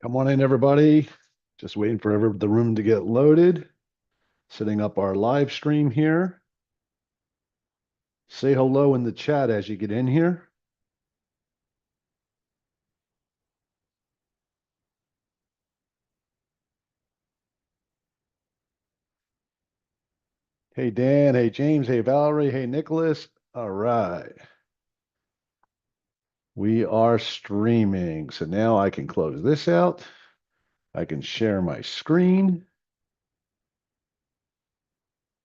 Come on in, everybody. Just waiting for the room to get loaded. Setting up our live stream here. Say hello in the chat as you get in here. Hey, Dan. Hey, James. Hey, Valerie. Hey, Nicholas. All right. We are streaming. So now I can close this out. I can share my screen.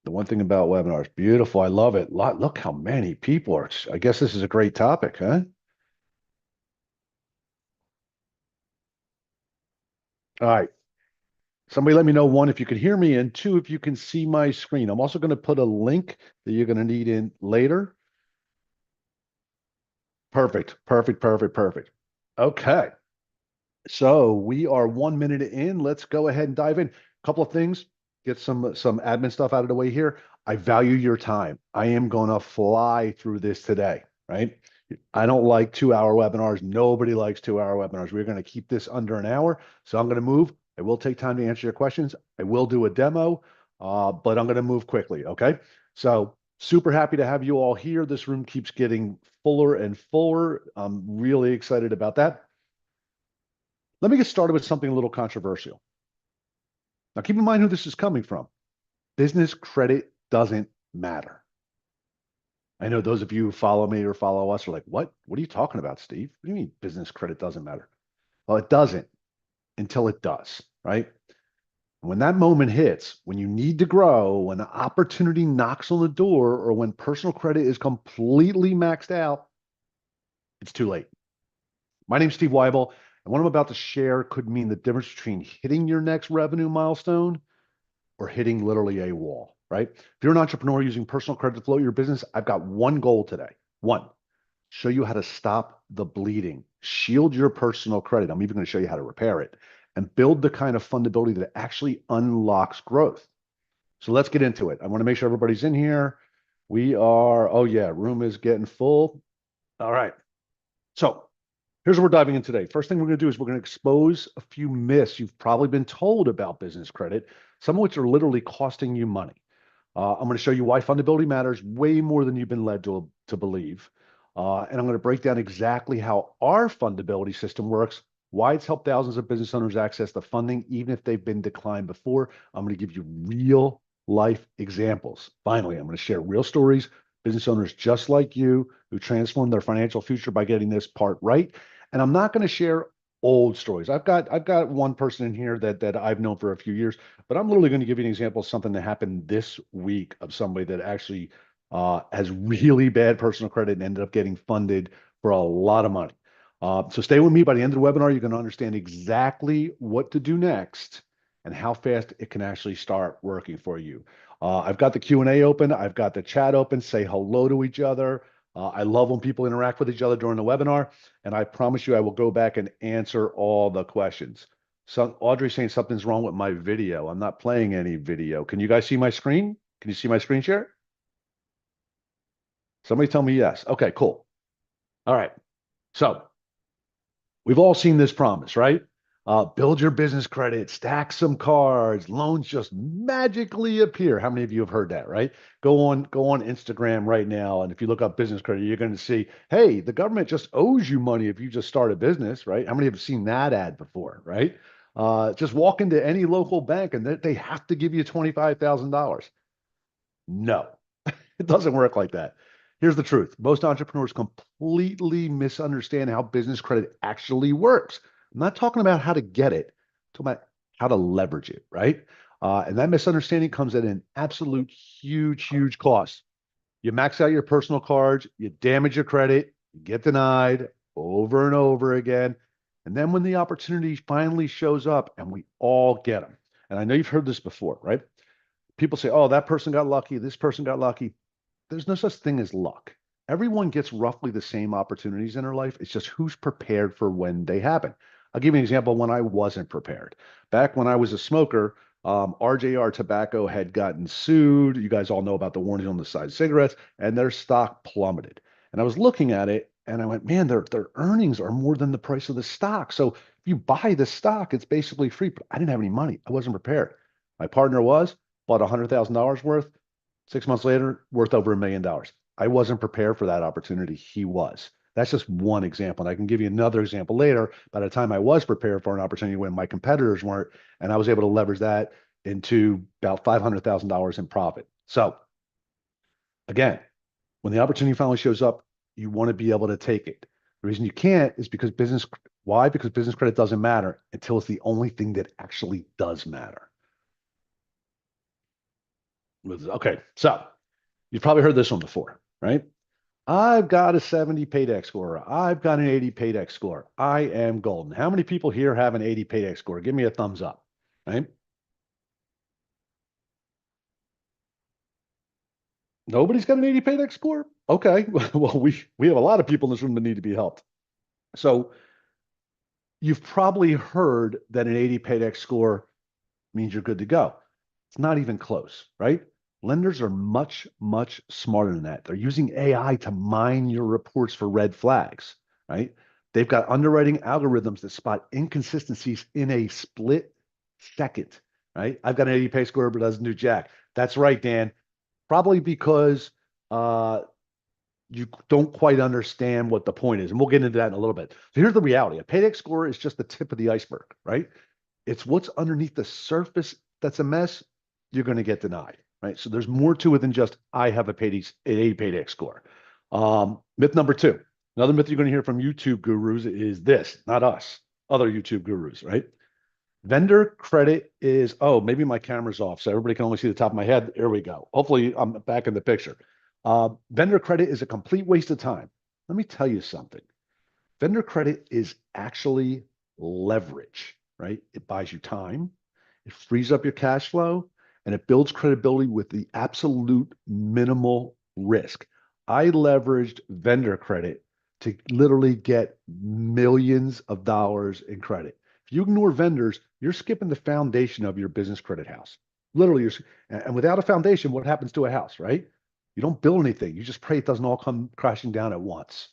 The one thing about webinars, beautiful. I love it. Look how many people are. I guess this is a great topic, huh? All right. Somebody let me know, one, if you can hear me, and two, if you can see my screen. I'm also going to put a link that you're going to need in later. Perfect, perfect, perfect, perfect. Okay. So we are 1 minute in. Let's go ahead and dive in. A couple of things, get some admin stuff out of the way here. I value your time. I am going to fly through this today, right? I don't like 2 hour webinars. Nobody likes 2 hour webinars. We're going to keep this under an hour. So I'm going to move. I will take time to answer your questions. I will do a demo, but I'm going to move quickly. Okay. So super happy to have you all here. This room keeps getting fuller and fuller. I'm really excited about that. Let me get started with something a little controversial. Now, keep in mind who this is coming from. Business credit doesn't matter. I know those of you who follow me or follow us are like, what? What are you talking about, Steve? What do you mean business credit doesn't matter? Well, it doesn't until it does, right? When that moment hits, when you need to grow, when the opportunity knocks on the door, or when personal credit is completely maxed out, it's too late. My name's Steve Weibel, and what I'm about to share could mean the difference between hitting your next revenue milestone or hitting literally a wall, right? If you're an entrepreneur using personal credit to float your business, I've got one goal today. One, show you how to stop the bleeding, shield your personal credit. I'm even going to show you how to repair it and build the kind of fundability that actually unlocks growth. So let's get into it. I want to make sure everybody's in here. We are, oh yeah, room is getting full. All right. So here's what we're diving in today. First thing we're going to do is we're going to expose a few myths you've probably been told about business credit, some of which are literally costing you money. I'm going to show you why fundability matters way more than you've been led to believe. And I'm going to break down exactly how our fundability system works, why it's helped thousands of business owners access the funding, even if they've been declined before. I'm going to give you real life examples. Finally, I'm going to share real stories, business owners just like you who transformed their financial future by getting this part right. And I'm not going to share old stories. I've got one person in here that I've known for a few years, but I'm literally going to give you an example of something that happened this week of somebody that actually has really bad personal credit and ended up getting funded for a lot of money. So stay with me. By the end of the webinar, you're going to understand exactly what to do next and how fast it can actually start working for you. I've got the Q&A open. I've got the chat open. Say hello to each other. I love when people interact with each other during the webinar, and I promise you I will go back and answer all the questions. So Audrey's saying something's wrong with my video. I'm not playing any video. Can you guys see my screen? Can you see my screen share? Somebody tell me yes. Okay, cool. All right. So we've all seen this promise, right? Build your business credit, stack some cards, loans just magically appear. How many of you have heard that, right? Go on Instagram right now, and if you look up business credit, you're going to see, hey, the government just owes you money if you just start a business, right? How many have seen that ad before, right? Just walk into any local bank and they have to give you $25,000. No, it doesn't work like that. Here's the truth. Most entrepreneurs completely misunderstand how business credit actually works. I'm not talking about how to get it, I'm talking about how to leverage it, right? And that misunderstanding comes at an absolute huge, huge cost. You max out your personal cards, you damage your credit, you get denied over and over again. And then when the opportunity finally shows up, and we all get them. And I know you've heard this before, right? People say, oh, that person got lucky, this person got lucky. There's no such thing as luck. Everyone gets roughly the same opportunities in their life. It's just who's prepared for when they happen. I'll give you an example when I wasn't prepared. Back when I was a smoker, RJR Tobacco had gotten sued. You guys all know about the warnings on the side of cigarettes, and their stock plummeted. And I was looking at it, And I went, man, their earnings are more than the price of the stock. So if you buy the stock, it's basically free. But I didn't have any money. I wasn't prepared. My partner was, bought $100,000 worth. 6 months later, worth over $1 million. I wasn't prepared for that opportunity. He was. That's just one example. And I can give you another example later. By the time I was prepared for an opportunity when my competitors weren't, and I was able to leverage that into about $500,000 in profit. So again, when the opportunity finally shows up, you want to be able to take it. The reason you can't is because why? Because business credit doesn't matter until it's the only thing that actually does matter. Okay, so you've probably heard this one before, right? I've got a 70 paydex score. I've got an 80 paydex score. I am golden. How many people here have an 80 paydex score? Give me a thumbs up, right? Nobody's got an 80 paydex score? Okay. Well, we have a lot of people in this room that need to be helped. So you've probably heard that an 80 paydex score means you're good to go. It's not even close, right? Lenders are much, much smarter than that. They're using AI to mine your reports for red flags, right? They've got underwriting algorithms that spot inconsistencies in a split second, right? I've got an 80 pay score, but doesn't do jack. That's right, Dan. Probably because you don't quite understand what the point is. And we'll get into that in a little bit. So here's the reality. A paydex score is just the tip of the iceberg, right? It's what's underneath the surface that's a mess. You're going to get denied, right? So there's more to it than just I have a paydex score. Myth number two. Another myth you're going to hear from YouTube gurus is this, not us, other YouTube gurus, right? Vendor credit is, oh, maybe my camera's off, so everybody can only see the top of my head. There we go. Hopefully, I'm back in the picture. Vendor credit is a complete waste of time. Let me tell you something. Vendor credit is actually leverage, right? It buys you time, it frees up your cash flow, and it builds credibility with the absolute minimal risk. I leveraged vendor credit to literally get millions of dollars in credit. If you ignore vendors, you're skipping the foundation of your business credit house. Literally, and without a foundation, what happens to a house, right? You don't build anything. You just pray it doesn't all come crashing down at once.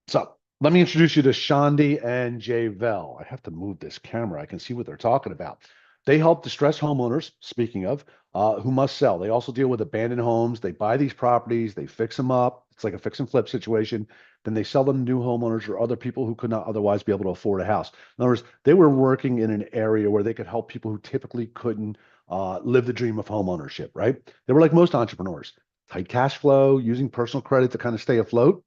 So let me introduce you to Shandi and Javel. I have to move this camera. I can see what they're talking about. They help distressed homeowners, speaking of, who must sell. They also deal with abandoned homes. They buy these properties, they fix them up. It's like a fix and flip situation. Then they sell them to new homeowners or other people who could not otherwise be able to afford a house. In other words, they were working in an area where they could help people who typically couldn't live the dream of home ownership, right? They were like most entrepreneurs, tight cash flow, using personal credit to kind of stay afloat.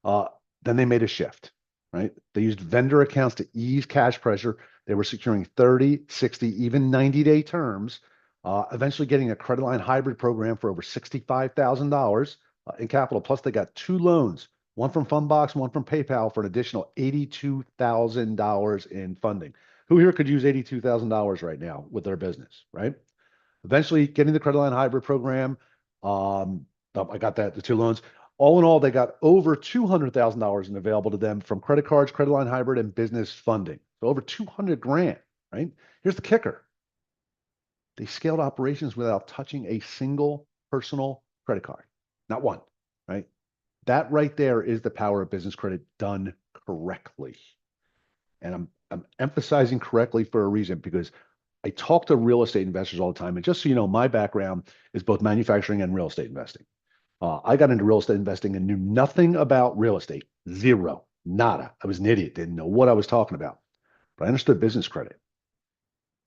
Uh, then they made a shift, right? They used vendor accounts to ease cash pressure. They were securing 30, 60, even 90-day terms, eventually getting a credit line hybrid program for over $65,000 in capital. Plus, they got two loans, one from Fundbox, one from PayPal for an additional $82,000 in funding. Who here could use $82,000 right now with their business, right? Eventually getting the credit line hybrid program. I got that, the two loans. All in all, they got over $200,000 in available to them from credit cards, credit line hybrid, and business funding. So over 200 grand, right? Here's the kicker. They scaled operations without touching a single personal credit card. Not one, right? That right there is the power of business credit done correctly. And I'm emphasizing correctly for a reason because I talk to real estate investors all the time. And just so you know, my background is both manufacturing and real estate investing. I got into real estate investing and knew nothing about real estate. Zero. Nada. I was an idiot. Didn't know what I was talking about. But I understood business credit.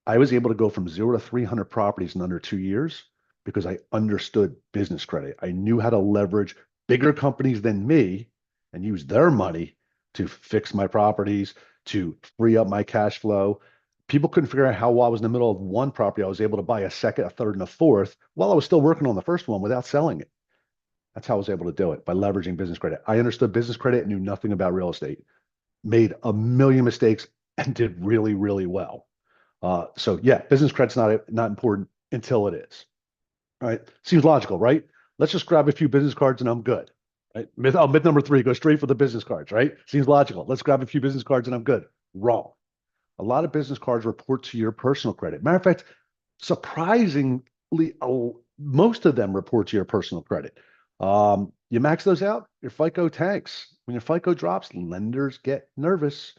I was able to go from 0 to 300 properties in under 2 years because I understood business credit. I knew how to leverage bigger companies than me and use their money to fix my properties, to free up my cash flow. People couldn't figure out how while I was in the middle of one property, I was able to buy a second, a third, and a fourth while I was still working on the first one without selling it. That's how I was able to do it, by leveraging business credit. I understood business credit and knew nothing about real estate, made a million mistakes and did really, really well. So yeah, business credit's not important until it is. All right. Seems logical, right? Let's just grab a few business cards and I'm good. Right? Myth number three, go straight for the business cards, right? Seems logical. Let's grab a few business cards and I'm good. Wrong. A lot of business cards report to your personal credit. Matter of fact, surprisingly, most of them report to your personal credit. You max those out, your FICO tanks. When your FICO drops, lenders get nervous.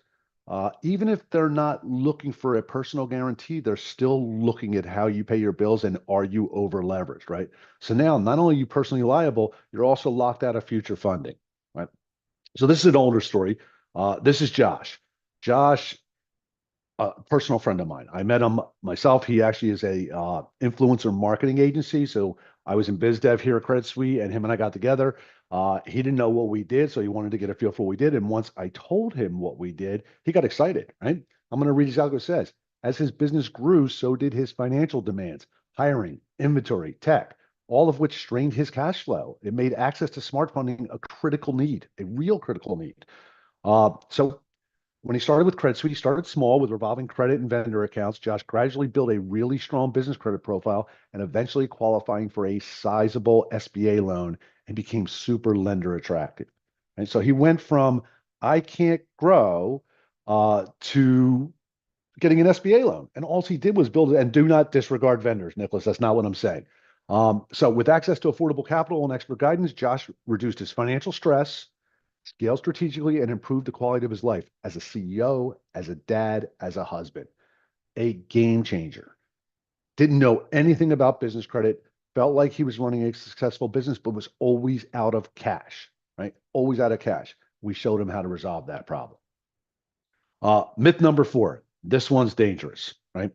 Even if they're not looking for a personal guarantee, they're still looking at how you pay your bills and are you over leveraged, right? So now, not only are you personally liable, you're also locked out of future funding, right? So this is an older story. This is Josh. Josh, a personal friend of mine. I met him myself. He actually is a influencer marketing agency. So I was in biz dev here at Credit Suisse, and him and I got together. He didn't know what we did, so he wanted to get a feel for what we did. And once I told him what we did, he got excited. Right? I'm going to read exactly what it says. As his business grew, so did his financial demands, hiring, inventory, tech, all of which strained his cash flow. It made access to smart funding a critical need, a real critical need. So when he started with Credit Suisse, he started small with revolving credit and vendor accounts. Josh gradually built a really strong business credit profile and eventually qualifying for a sizable SBA loan and became super lender attractive. And so he went from I can't grow to getting an SBA loan. And all he did was build it. And do not disregard vendors, Nicholas. That's not what I'm saying. So with access to affordable capital and expert guidance, Josh reduced his financial stress, scaled strategically, and improved the quality of his life as a CEO, as a dad, as a husband. A game changer. Didn't know anything about business credit, felt like he was running a successful business, but was always out of cash, right? Always out of cash. We showed him how to resolve that problem. Myth number 4. This one's dangerous, right?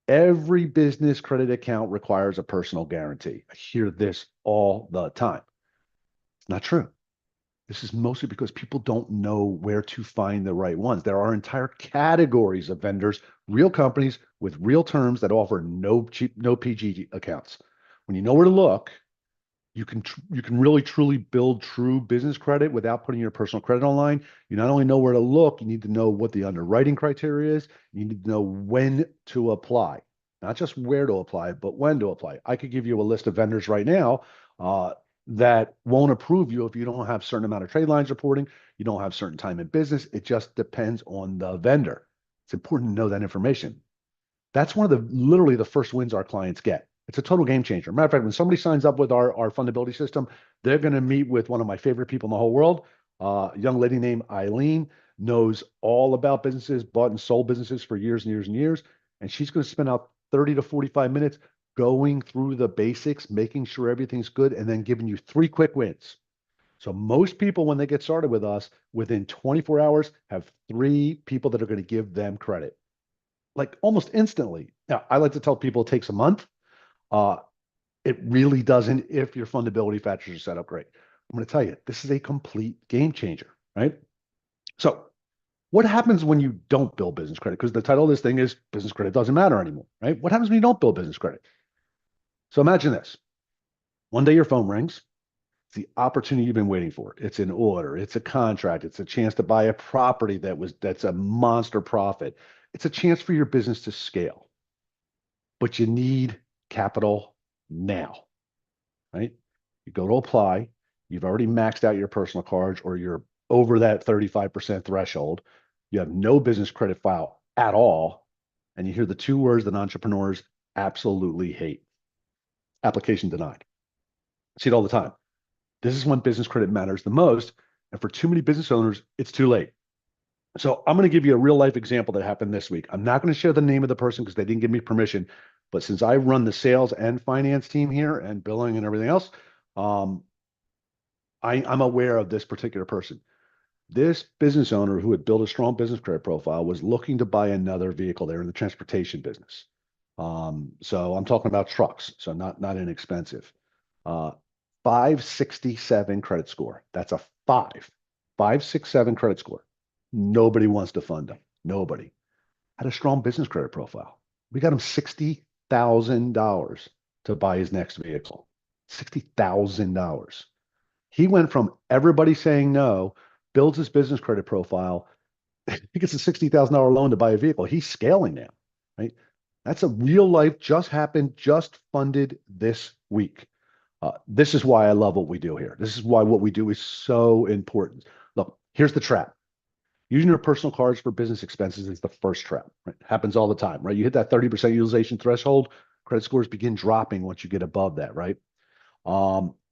Every business credit account requires a personal guarantee. I hear this all the time. It's not true. This is mostly because people don't know where to find the right ones. There are entire categories of vendors, real companies with real terms that offer no cheap, no PG accounts. When you know where to look, you can really truly build true business credit without putting your personal credit online. You not only know where to look, you need to know what the underwriting criteria is. You need to know when to apply, not just where to apply, but when to apply. I could give you a list of vendors right now that won't approve you if you don't have certain amount of trade lines reporting, you don't have certain time in business. It just depends on the vendor. It's important to know that information. That's one of the literally the first wins our clients get. It's a total game changer. Matter of fact, when somebody signs up with our fundability system, they're going to meet with one of my favorite people in the whole world. A young lady named Eileen knows all about businesses, bought and sold businesses for years and years and years. And she's going to spend out 30 to 45 minutes going through the basics, making sure everything's good, and then giving you 3 quick wins. So most people, when they get started with us, within 24 hours, have 3 people that are going to give them credit like almost instantly. Now, I like to tell people it takes a month. Uh, it really doesn't if your fundability factors are set up great. I'm going to tell you, this is a complete game changer, right? So, what happens when you don't build business credit? Because the title of this thing is business credit doesn't matter anymore, right? What happens when you don't build business credit? So, imagine this. One day your phone rings. It's the opportunity you've been waiting for. It's an order, it's a contract, it's a chance to buy a property that's a monster profit. It's a chance for your business to scale. But you need capital now, right? You go to apply, you've already maxed out your personal cards or you're over that 35% threshold. You have no business credit file at all. And you hear the 2 words that entrepreneurs absolutely hate: application denied. I see it all the time. This is when business credit matters the most. And for too many business owners, it's too late. So I'm going to give you a real life example that happened this week. I'm not going to share the name of the person because they didn't give me permission. But since I run the sales and finance team here and billing and everything else, um, I'm aware of this particular person. This business owner who had built a strong business credit profile was looking to buy another vehicle. They're in the transportation business. So I'm talking about trucks, so not inexpensive. Uh, 567 credit score. That's a 567 credit score. Nobody wants to fund them. Nobody. Had a strong business credit profile. We got him $60,000 to buy his next vehicle. $60,000. He went from everybody saying no, builds his business credit profile. He gets a $60,000 loan to buy a vehicle. He's scaling now, right? That's a real life, just happened, just funded this week. This is why I love what we do here. This is why what we do is so important. Look, here's the trap. Using your personal cards for business expenses is the first trap. Right? Happens all the time, right? You hit that 30% utilization threshold, credit scores begin dropping once you get above that, right?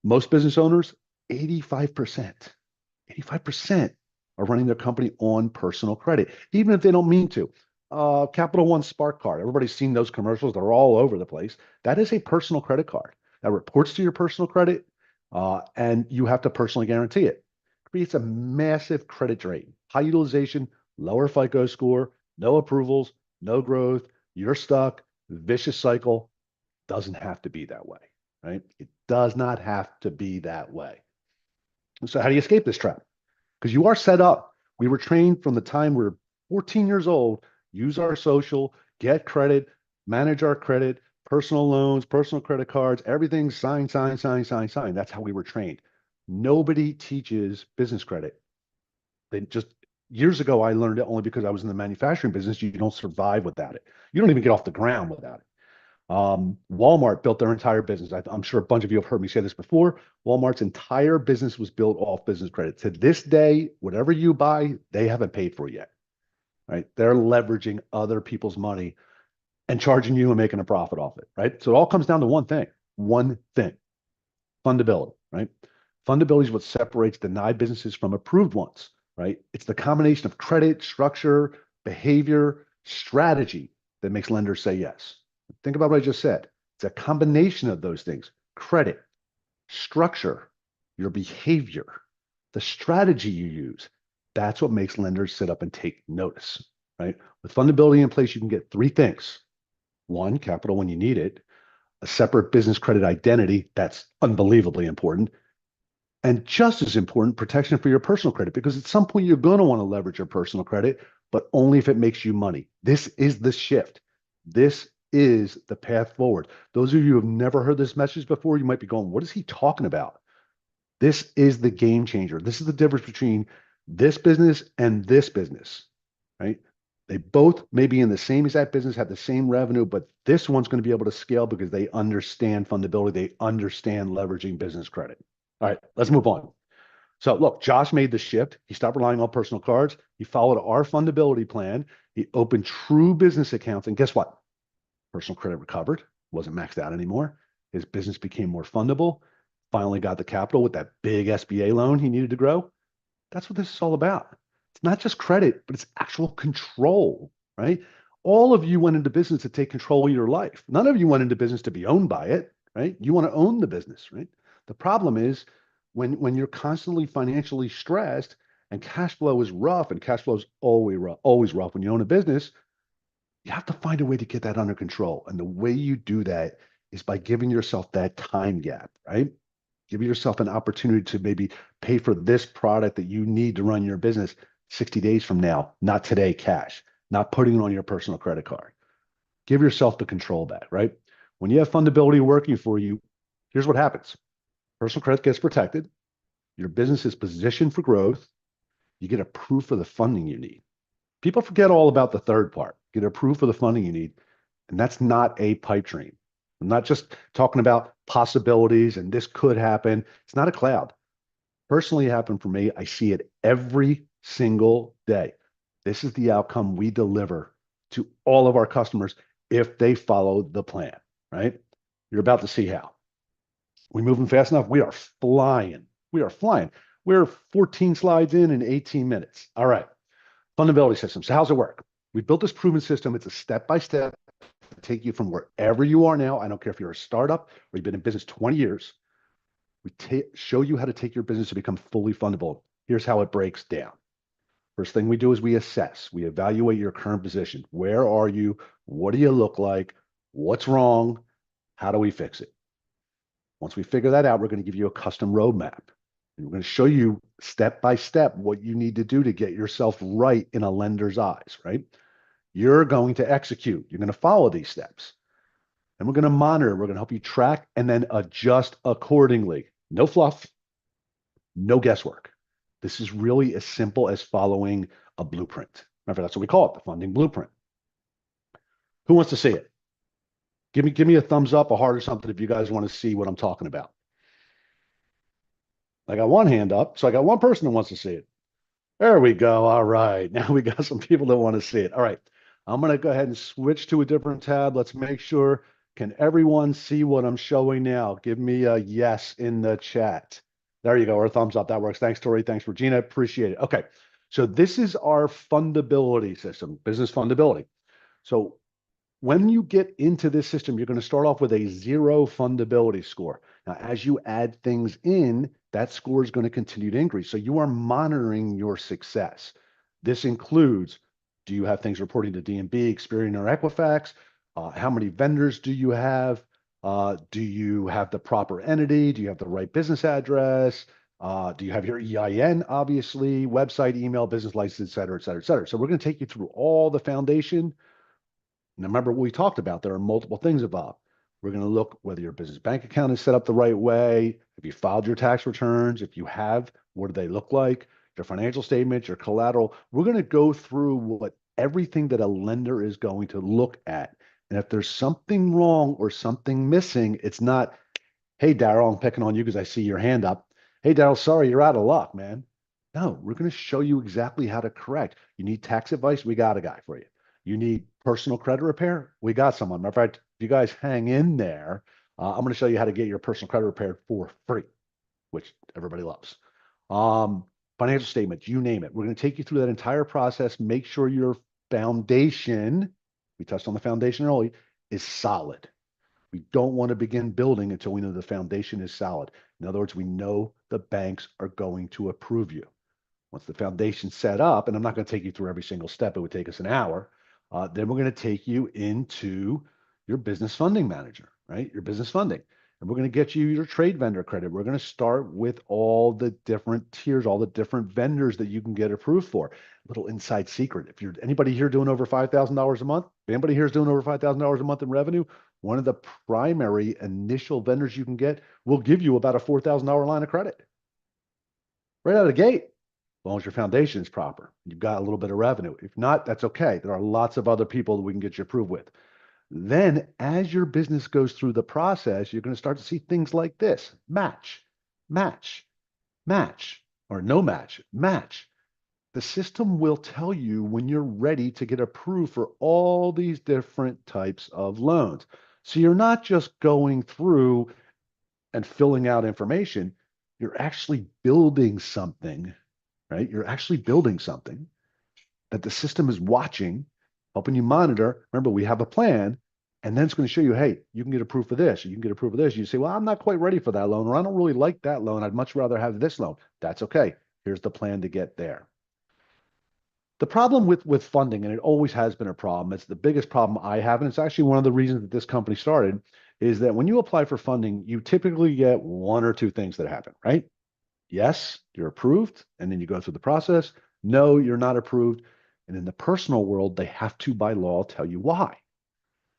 Most business owners, 85%, 85% are running their company on personal credit, even if they don't mean to. Capital One Spark Card. Everybody's seen those commercials. They're all over the place. That is a personal credit card that reports to your personal credit, and you have to personally guarantee it. Creates a massive credit drain, high utilization, lower FICO score, no approvals, no growth. You're stuck. Vicious cycle. Doesn't have to be that way, right? It does not have to be that way. So how do you escape this trap? Because you are set up. We were trained from the time we were 14 years old, use our social, get credit, manage our credit, personal loans, personal credit cards, everything sign, sign, sign, sign, sign. That's how we were trained. Nobody teaches business credit. They just years ago, I learned it only because I was in the manufacturing business. You don't survive without it. You don't even get off the ground without it. Walmart built their entire business. I'm sure a bunch of you have heard me say this before. Walmart's entire business was built off business credit. To this day, whatever you buy, they haven't paid for yet, right? They're leveraging other people's money and charging you and making a profit off it, right? So it all comes down to one thing, fundability, right? Fundability is what separates denied businesses from approved ones, right? It's the combination of credit, structure, behavior, strategy that makes lenders say yes. Think about what I just said. It's a combination of those things: credit, structure, your behavior, the strategy you use. That's what makes lenders sit up and take notice, right? With fundability in place, you can get three things. One, capital when you need it, a separate business credit identity. That's unbelievably important. And just as important, protection for your personal credit, because at some point you're going to want to leverage your personal credit, but only if it makes you money. This is the shift. This is the path forward. Those of you who have never heard this message before, you might be going, what is he talking about? This is the game changer. This is the difference between this business and this business, right? They both may be in the same exact business, have the same revenue, but this one's going to be able to scale because they understand fundability. They understand leveraging business credit. All right, let's move on. So look, Josh made the shift. He stopped relying on personal cards. He followed our fundability plan. He opened true business accounts. And guess what? Personal credit recovered, wasn't maxed out anymore. His business became more fundable. Finally got the capital with that big SBA loan he needed to grow. That's what this is all about. It's not just credit, but it's actual control, right? All of you went into business to take control of your life. None of you went into business to be owned by it, right? You want to own the business, right? The problem is when you're constantly financially stressed and cash flow is rough, and cash flow is always rough when you own a business, you have to find a way to get that under control. And the way you do that is by giving yourself that time gap, right? Give yourself an opportunity to maybe pay for this product that you need to run your business 60 days from now, not today, cash, not putting it on your personal credit card. Give yourself the control back, right? When you have fundability working for you, here's what happens. Personal credit gets protected. Your business is positioned for growth. You get approved for the funding you need. People forget all about the third part. Get approved for the funding you need. And that's not a pipe dream. I'm not just talking about possibilities and this could happen. It's not a cloud. Personally, it happened for me. I see it every single day. This is the outcome we deliver to all of our customers if they follow the plan, right? You're about to see how. We moving fast enough? We are flying. We are flying. We're 14 slides in 18 minutes. All right. Fundability system. So how's it work? We built this proven system. It's a step-by-step to take you from wherever you are now. I don't care if you're a startup or you've been in business 20 years. We show you how to take your business to become fully fundable. Here's how it breaks down. First thing we do is we assess. We evaluate your current position. Where are you? What do you look like? What's wrong? How do we fix it? Once we figure that out, we're going to give you a custom roadmap. And we're going to show you step by step what you need to do to get yourself right in a lender's eyes, right? You're going to execute. You're going to follow these steps. And we're going to monitor. We're going to help you track and then adjust accordingly. No fluff, no guesswork. This is really as simple as following a blueprint. Remember, that's what we call it, the funding blueprint. Who wants to see it? Give me a thumbs up, a heart, or something if you guys want to see what I'm talking about. I got one hand up, so I got one person that wants to see it. There we go. All right. Now we got some people that want to see it. All right. I'm going to go ahead and switch to a different tab. Let's make sure Can everyone see what I'm showing now? Give me a yes in the chat. There you go, or a thumbs up. That works. Thanks, Tori. Thanks, Regina. Appreciate it. Okay. So this is our fundability system, business fundability. So when you get into this system, you're going to start off with a 0 fundability score. Now, as you add things in, that score is going to continue to increase. So you are monitoring your success. This includes, do you have things reporting to D&B, Experian, or Equifax? How many vendors do you have? Do you have the proper entity? Do you have the right business address? Do you have your EIN, obviously, website, email, business license, et cetera, et cetera, et cetera. So we're going to take you through all the foundation. Now, remember what we talked about. There are multiple things involved. We're going to look whether your business bank account is set up the right way, if you filed your tax returns, if you have, what do they look like, your financial statements, your collateral. We're going to go through what everything that a lender is going to look at. And if there's something wrong or something missing, it's not, hey, Daryl, I'm picking on you because I see your hand up. Hey, Daryl, sorry, you're out of luck, man. No, we're going to show you exactly how to correct. You need tax advice? We got a guy for you. You need personal credit repair? We got someone. Matter of fact, if you guys hang in there, I'm going to show you how to get your personal credit repaired for free, which everybody loves. Financial statements, you name it. We're going to take you through that entire process. Make sure your foundation, we touched on the foundation early, is solid. We don't want to begin building until we know the foundation is solid. In other words, we know the banks are going to approve you. Once the foundation's set up, and I'm not going to take you through every single step, it would take us an hour. Then we're going to take you into your business funding manager, right? Your business funding. And we're going to get you your trade vendor credit. We're going to start with all the different tiers, all the different vendors that you can get approved for. Little inside secret. If you're anybody here doing over $5,000 a month, if anybody here is doing over $5,000 a month in revenue, one of the primary initial vendors you can get will give you about a $4,000 line of credit right out of the gate, as long as your foundation is proper. You've got a little bit of revenue. If not, that's okay. There are lots of other people that we can get you approved with. Then, as your business goes through the process, you're going to start to see things like this: match, match, match, or no match, match. The system will tell you when you're ready to get approved for all these different types of loans. So you're not just going through and filling out information, you're actually building something, right? You're actually building something that the system is watching, helping you monitor. Remember, we have a plan, and then it's going to show you, hey, you can get approved for this, or you can get approved for this. You say, well, I'm not quite ready for that loan, or I don't really like that loan. I'd much rather have this loan. That's okay. Here's the plan to get there. The problem with funding, and it always has been a problem, it's the biggest problem I have, and it's actually one of the reasons that this company started, is that when you apply for funding, you typically get one or two things that happen, right? Yes, you're approved, and then you go through the process. No, you're not approved. And in the personal world, they have to, by law, tell you why.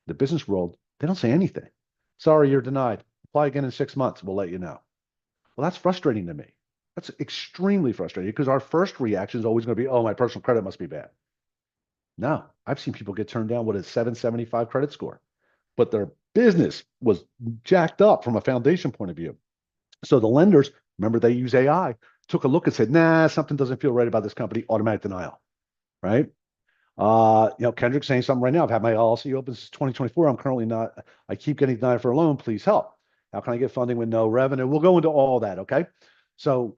The business world, they don't say anything. Sorry, you're denied. Apply again in 6 months. We'll let you know. Well, that's frustrating to me. That's extremely frustrating because our first reaction is always going to be, oh, my personal credit must be bad. No, I've seen people get turned down with a 775 credit score, but their business was jacked up from a foundation point of view. So the lenders, remember they use AI, took a look and said, nah, something doesn't feel right about this company, automatic denial, right? Kendrick's saying something right now. I've had my LLC open since 2024. I'm currently not, I keep getting denied for a loan. Please help. How can I get funding with no revenue? We'll go into all that, okay? So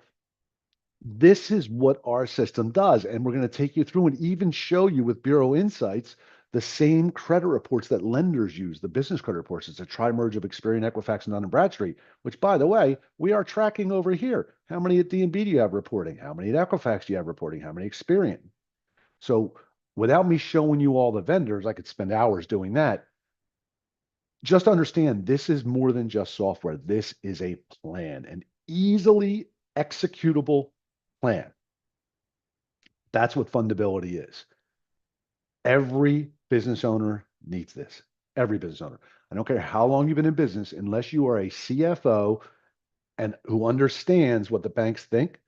this is what our system does. And we're going to take you through and even show you with Bureau Insights the same credit reports that lenders use, the business credit reports. It's a tri-merge of Experian, Equifax, and Dun & Bradstreet, which, by the way, we are tracking over here. How many at D&B do you have reporting? How many at Equifax do you have reporting? How many Experian? So without me showing you all the vendors, I could spend hours doing that. Just understand this is more than just software. This is a plan, an easily executable plan. That's what fundability is. Every business owner needs this. Every business owner. I don't care how long you've been in business, unless you are a CFO and who understands what the banks think,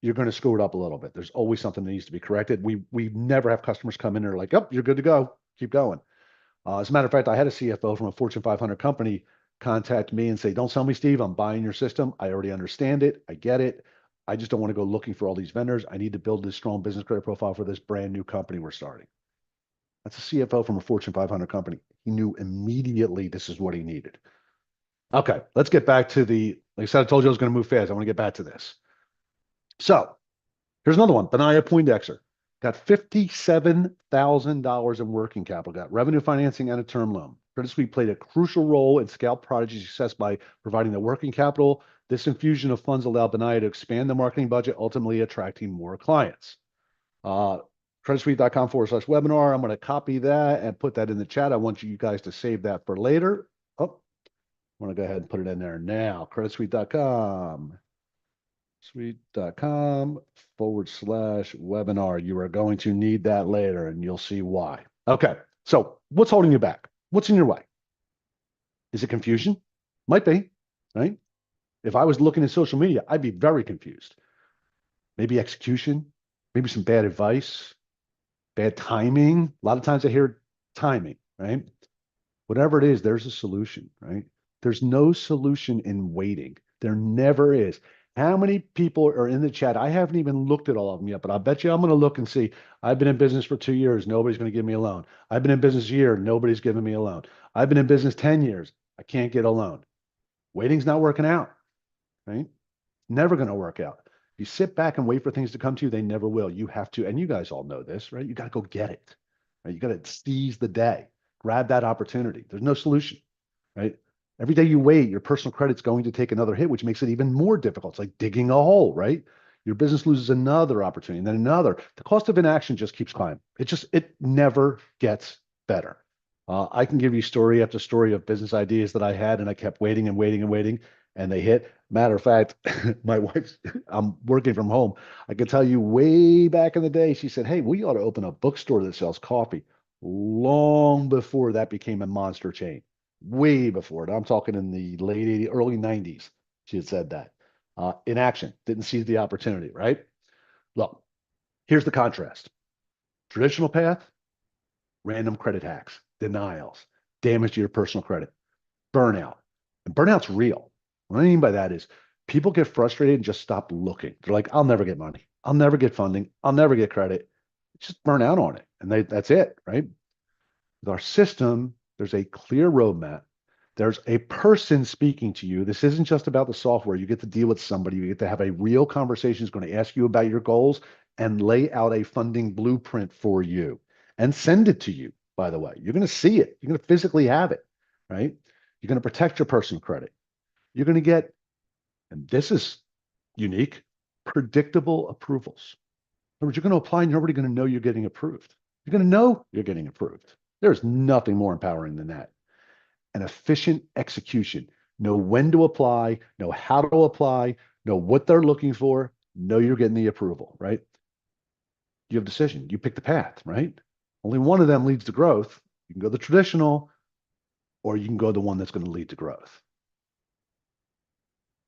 you're going to screw it up a little bit. There's always something that needs to be corrected. We never have customers come in and are like, oh, you're good to go. Keep going. As a matter of fact, I had a CFO from a Fortune 500 company contact me and say, don't sell me, Steve. I'm buying your system. I already understand it. I get it. I just don't want to go looking for all these vendors. I need to build this strong business credit profile for this brand new company we're starting. That's a CFO from a Fortune 500 company. He knew immediately this is what he needed. Okay, let's get back to like I said, I told you I was going to move fast. I want to get back to this. So here's another one. Benaya Poindexter got $57,000 in working capital, got revenue financing and a term loan. Credit Suisse played a crucial role in Scout Prodigy's success by providing the working capital. This infusion of funds allowed Benaya to expand the marketing budget, ultimately attracting more clients. creditsuite.com/webinar. I'm going to copy that and put that in the chat. I want you guys to save that for later. Oh, I want to go ahead and put it in there now. creditsuite.com. Suite.com/webinar. You are going to need that later and you'll see why. Okay. So what's holding you back? What's in your way? Is it confusion? Might be, right? If I was looking at social media, I'd be very confused. Maybe execution, maybe some bad advice, bad timing. A lot of times I hear timing, right? Whatever it is, there's a solution, right? There's no solution in waiting. There never is. How many people are in the chat? I haven't even looked at all of them yet, but I'll bet you I'm going to look and see. I've been in business for 2 years. Nobody's going to give me a loan. I've been in business a year. Nobody's giving me a loan. I've been in business 10 years. I can't get a loan. Waiting's not working out, right? Never going to work out. If you sit back and wait for things to come to you, they never will. You have to, and you guys all know this, right? You got to go get it, right? You got to seize the day, grab that opportunity. There's no solution, right? Every day you wait, your personal credit's going to take another hit, which makes it even more difficult. It's like digging a hole, right? Your business loses another opportunity and then another. The cost of inaction just keeps climbing. It never gets better. I can give you story after story of business ideas that I had, and I kept waiting and waiting and waiting, and they hit. Matter of fact, my wife, I'm working from home. I can tell you way back in the day, she said, "Hey, we ought to open a bookstore that sells coffee." Long before that became a monster chain, way before it. I'm talking in the late 80s, early 90s. She had said that. Inaction, didn't seize the opportunity, right? Look, here's the contrast. Traditional path, random credit hacks, denials, damage to your personal credit, burnout. And burnout's real. What I mean by that is people get frustrated and just stop looking. They're like, I'll never get money. I'll never get funding. I'll never get credit. Just burn out on it. And that's it, right? With our system, there's a clear roadmap. There's a person speaking to you. This isn't just about the software. You get to deal with somebody. You get to have a real conversation who's going to ask you about your goals and lay out a funding blueprint for you and send it to you, by the way. You're going to see it. You're going to physically have it, right? You're going to protect your personal credit. You're going to get, and this is unique, predictable approvals. In other words, you're going to apply and you're already going to know you're getting approved. You're going to know you're getting approved. There's nothing more empowering than that. An efficient execution. Know when to apply, know how to apply, know what they're looking for, know you're getting the approval, right? You have a decision. You pick the path, right? Only one of them leads to growth. You can go the traditional, or you can go the one that's going to lead to growth.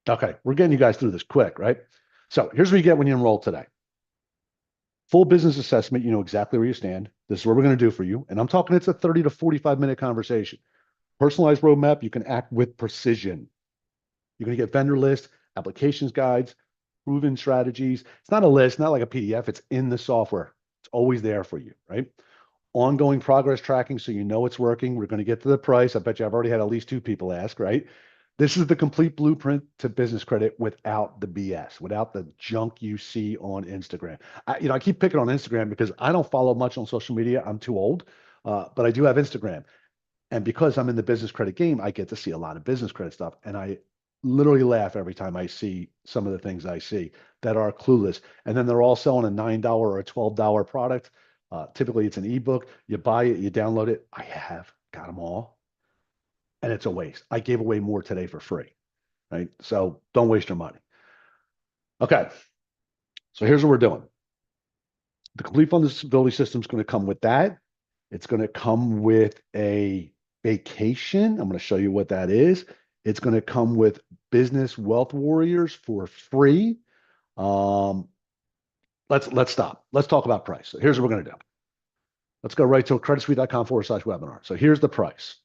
Okay, we're getting you guys through this quick, right? So here's what you get when you enroll today. Full business assessment, you know exactly where you stand. This is what we're going to do for you. And I'm talking, it's a 30 to 45-minute conversation. Personalized roadmap, you can act with precision. You're going to get vendor lists, applications guides, proven strategies. It's not a list, not like a PDF. It's in the software. It's always there for you, right? Ongoing progress tracking so you know it's working. We're going to get to the price. I bet you I've already had at least 2 people ask, right? This is the complete blueprint to business credit without the BS, without the junk you see on Instagram. I keep picking on Instagram because I don't follow much on social media. I'm too old, but I do have Instagram. And because I'm in the business credit game, I get to see a lot of business credit stuff. And I literally laugh every time I see some of the things I see that are clueless. And then they're all selling a $9 or a $12 product. Typically, it's an ebook. You buy it, you download it. I have got them all. And it's a waste. I gave away more today for free, right? So don't waste your money. Okay. So here's what we're doing. The complete fundability system is going to come with that. It's going to come with a vacation. I'm going to show you what that is. It's going to come with business wealth warriors for free. Let's stop. Let's talk about price. So here's what we're going to do. Let's go right to creditsuite.com/webinar. So here's the price.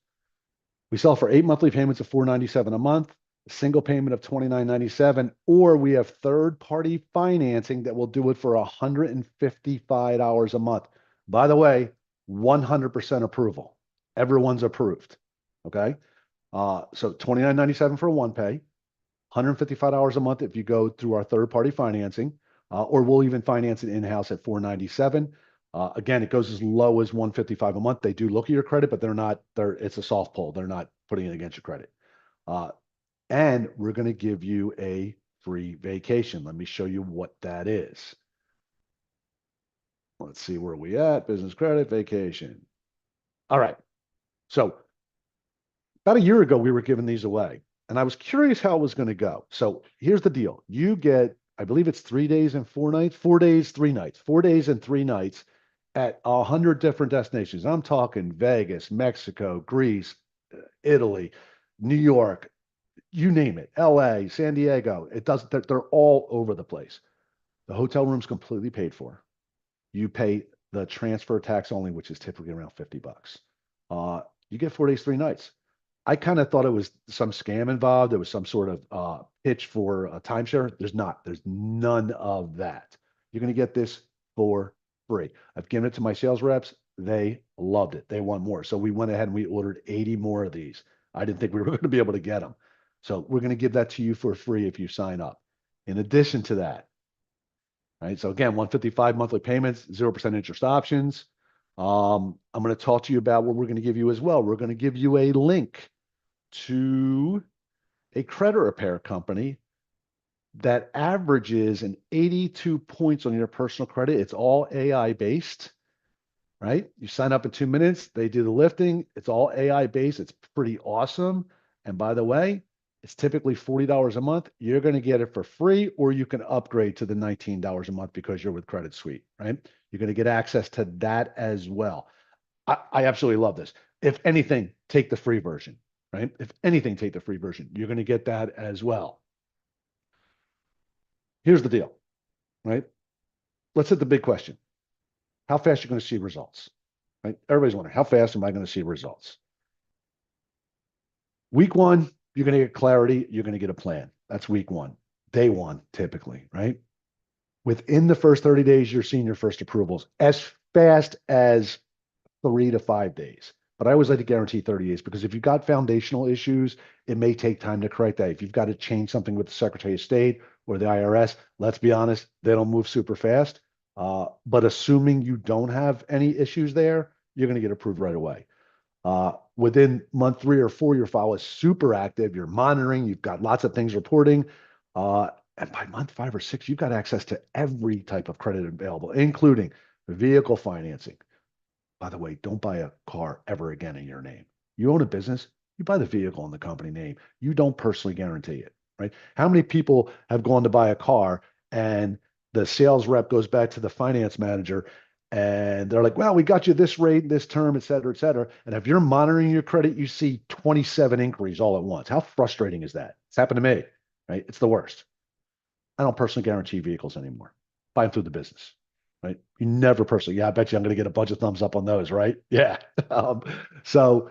We sell for 8 monthly payments of $497 a month, a single payment of $29.97, or we have third-party financing that will do it for $155 a month. By the way, 100% approval. Everyone's approved. Okay. So $29.97 for a one pay, $155 a month if you go through our third party financing, or we'll even finance it in house at $497. Again, it goes as low as $155 a month. They do look at your credit, but it's a soft pull. They're not putting it against your credit. Uh, and we're going to give you a free vacation. Let me show you what that is. Let's see where we at. Business credit, vacation. All right. So about a year ago, we were giving these away, and I was curious how it was going to go. So here's the deal. You get, I believe it's 3 days and 4 nights, 4 days, 3 nights, 4 days and 3 nights at 100 different destinations. I'm talking Vegas, Mexico, Greece, Italy, New York, you name it, LA, San Diego. It doesn't, they're all over the place. The hotel room's completely paid for. You pay the transfer tax only, which is typically around $50. You get 4 days, 3 nights. I kind of thought it was some scam involved. There was some sort of pitch for a timeshare. There's not. There's none of that. You're going to get this for free. I've given it to my sales reps. They loved it. They want more. So we went ahead and we ordered 80 more of these. I didn't think we were going to be able to get them. So we're going to give that to you for free if you sign up. In addition to that, right? So again, 155 monthly payments, 0% interest options. I'm going to talk to you about what we're going to give you as well. We're going to give you a link to a credit repair company that averages an 82 points on your personal credit. It's all AI based, right? You sign up in 2 minutes, they do the lifting. It's all AI based. It's pretty awesome. And by the way, it's typically $40 a month. You're going to get it for free, or you can upgrade to the $19 a month because you're with Credit Suite, right? You're going to get access to that as well. I absolutely love this. If anything, take the free version, right? If anything, take the free version. You're going to get that as well. Here's the deal, right? Let's hit the big question. How fast are you going to see results, right? Everybody's wondering, how fast am I going to see results? Week one, you're going to get clarity. You're going to get a plan. That's week one, day one, typically, right? Within the first 30 days, you're seeing your first approvals as fast as 3 to 5 days. But I always like to guarantee 30 days because if you've got foundational issues, it may take time to correct that. If you've got to change something with the Secretary of State or the IRS, let's be honest, they don't move super fast. But assuming you don't have any issues there, you're going to get approved right away. Within month 3 or 4, your file is super active. You're monitoring. You've got lots of things reporting. And by month 5 or 6, you've got access to every type of credit available, including vehicle financing. By the way, don't buy a car ever again in your name. You own a business, you buy the vehicle in the company name. You don't personally guarantee it, right? How many people have gone to buy a car and the sales rep goes back to the finance manager and they're like, well, we got you this rate, this term, et cetera, et cetera. And if you're monitoring your credit, you see 27 inquiries all at once. How frustrating is that? It's happened to me, right? It's the worst. I don't personally guarantee vehicles anymore. Buy them through the business, right? You never personally. Yeah, I bet you I'm going to get a bunch of thumbs up on those, right? Yeah. Um, so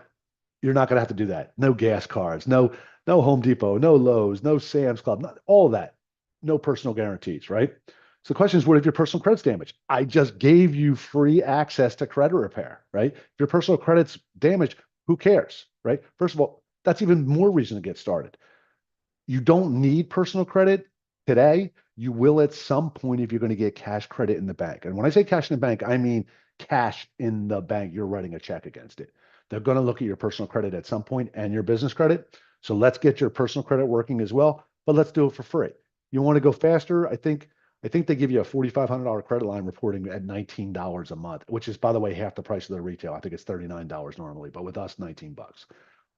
you're not going to have to do that. No gas cards, no Home Depot, no Lowe's, no Sam's Club, not all of that. No personal guarantees, right? So the question is, what if your personal credit's damaged? I just gave you free access to credit repair, right? If your personal credit's damaged, who cares, right? First of all, that's even more reason to get started. You don't need personal credit today. You will at some point if you're going to get cash credit in the bank. And when I say cash in the bank, I mean cash in the bank. You're writing a check against it. They're going to look at your personal credit at some point and your business credit. So let's get your personal credit working as well, but let's do it for free. You want to go faster? I think they give you a $4,500 credit line reporting at $19 a month, which is, by the way, half the price of the retail. I think it's $39 normally, but with us, 19 bucks.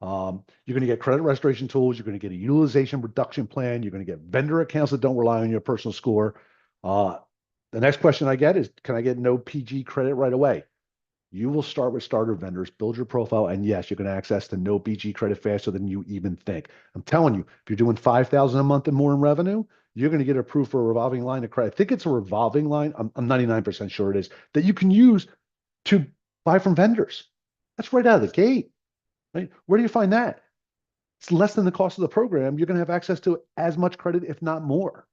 You're going to get credit restoration tools. You're going to get a utilization reduction plan. You're going to get vendor accounts that don't rely on your personal score. The next question I get is, can I get no PG credit right away? You will start with starter vendors, build your profile, and yes, you're going to access to no PG credit faster than you even think. I'm telling you, if you're doing 5,000 a month and more in revenue, you're going to get approved for a revolving line of credit. I think it's a revolving line. I'm 99% sure it is that you can use to buy from vendors. That's right out of the gate. Right? Where do you find that? It's less than the cost of the program. You're going to have access to as much credit, if not more.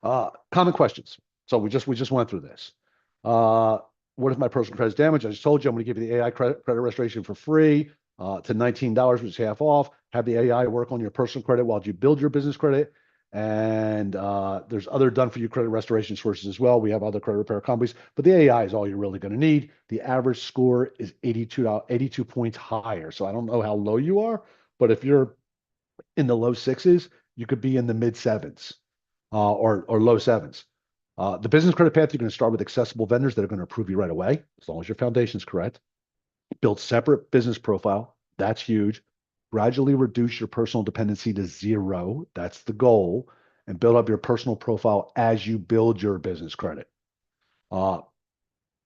Common questions. So we just went through this. what if my personal credit is damaged? I just told you I'm going to give you the AI credit restoration for free to $19, which is half off. Have the AI work on your personal credit while you build your business credit. And there's other done for you credit restoration sources as well. We have other credit repair companies, but the AI is all you're really going to need. The average score is 82 points higher. So I don't know how low you are, but if you're in the low sixes, you could be in the mid sevens or low sevens. The business credit path, you're going to start with accessible vendors that are going to approve you right away, as long as your foundation is correct. Build separate business profile. That's huge. Gradually reduce your personal dependency to zero. That's the goal. And build up your personal profile as you build your business credit. Uh,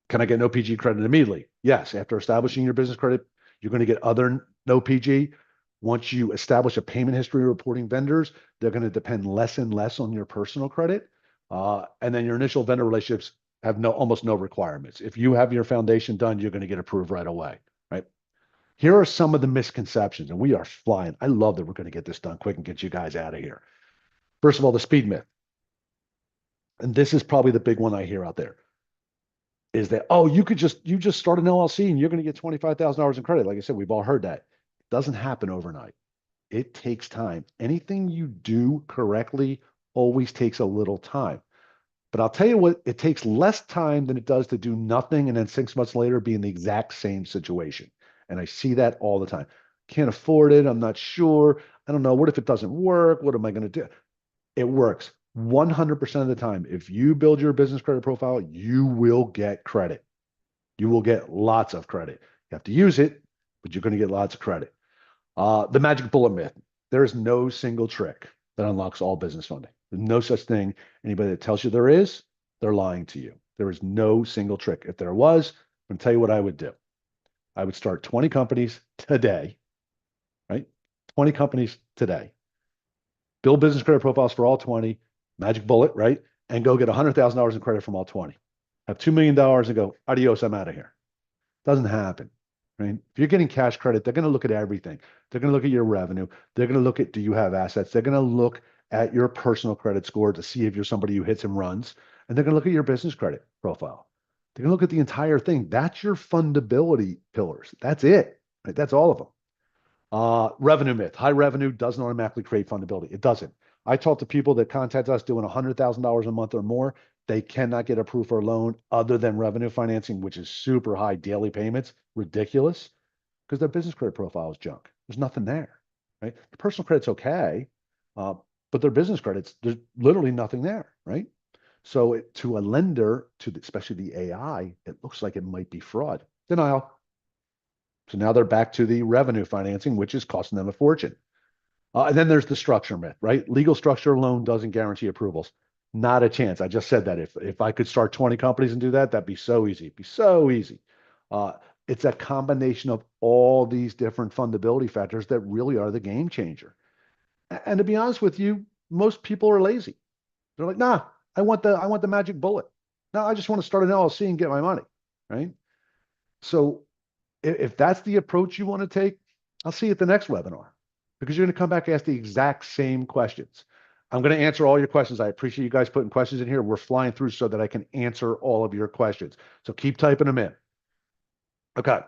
can I get no PG credit immediately? Yes. After establishing your business credit, you're going to get other no PG. Once you establish a payment history reporting vendors, they're going to depend less and less on your personal credit. And then your initial vendor relationships have almost no requirements. If you have your foundation done, you're going to get approved right away, right? Here are some of the misconceptions, and we are flying. I love that we're going to get this done quick and get you guys out of here. First of all, the speed myth. And this is probably the big one I hear out there is that, oh, you just start an LLC and you're going to get $25,000 in credit. Like I said, we've all heard that. It doesn't happen overnight. It takes time. Anything you do correctly always takes a little time. But I'll tell you what, it takes less time than it does to do nothing and then 6 months later be in the exact same situation. And I see that all the time. Can't afford it. I'm not sure. I don't know. What if it doesn't work? What am I going to do? It works 100% of the time. If you build your business credit profile, you will get credit. You will get lots of credit. You have to use it, but you're going to get lots of credit. The magic bullet myth. There is no single trick that unlocks all business funding. There's no such thing. Anybody that tells you there is, they're lying to you. There is no single trick. If there was, I'm going to tell you what I would do. I would start 20 companies today, right? 20 companies today. Build business credit profiles for all 20, magic bullet, right? And go get $100,000 in credit from all 20. Have $2 million and go, adios, I'm out of here. Doesn't happen, right? If you're getting cash credit, they're going to look at everything. They're going to look at your revenue. They're going to look at, do you have assets? They're going to look at your personal credit score to see if you're somebody who hits and runs. And they're going to look at your business credit profile. They're going to look at the entire thing. That's your fundability pillars. That's it, right? That's all of them. Revenue myth. High revenue doesn't automatically create fundability. It doesn't. I talk to people that contact us doing $100,000 a month or more. They cannot get approved for a loan other than revenue financing, which is super high daily payments, ridiculous, because their business credit profile is junk. There's nothing there, right? The personal credit's okay, but their business credits, there's literally nothing there, right? So to a lender, especially the AI, it looks like it might be fraud. Denial. So now they're back to the revenue financing, which is costing them a fortune. And then there's the structure myth, right? Legal structure alone doesn't guarantee approvals. Not a chance. I just said that. If I could start 20 companies and do that, that'd be so easy. It'd be so easy. Uh, it's a combination of all these different fundability factors that really are the game changer. And to be honest with you, most people are lazy. They're like, nah, I want the magic bullet. No, I just want to start an LLC and get my money, right? So if that's the approach you want to take, I'll see you at the next webinar because you're going to come back and ask the exact same questions. I'm going to answer all your questions. I appreciate you guys putting questions in here. We're flying through so that I can answer all of your questions. So keep typing them in. Okay.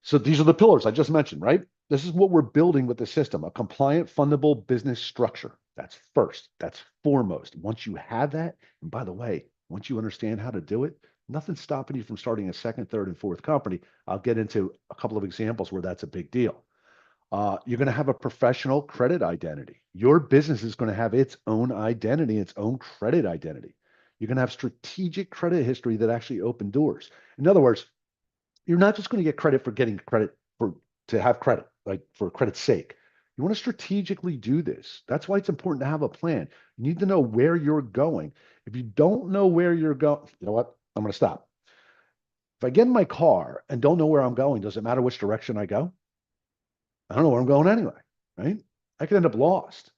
So these are the pillars I just mentioned, right? This is what we're building with the system, a compliant, fundable business structure. That's first. That's foremost. Once you have that, and by the way, once you understand how to do it, nothing's stopping you from starting a second, third, and fourth company. I'll get into a couple of examples where that's a big deal. You're going to have a professional credit identity. Your business is going to have its own identity, its own credit identity. You're going to have strategic credit history that actually open doors. In other words, you're not just going to get credit for getting credit to have credit, like for credit's sake. You want to strategically do this. That's why it's important to have a plan. You need to know where you're going. If you don't know where you're going, you know what? I'm going to stop. If I get in my car and don't know where I'm going, does it matter which direction I go? I don't know where I'm going anyway, right? I could end up lost.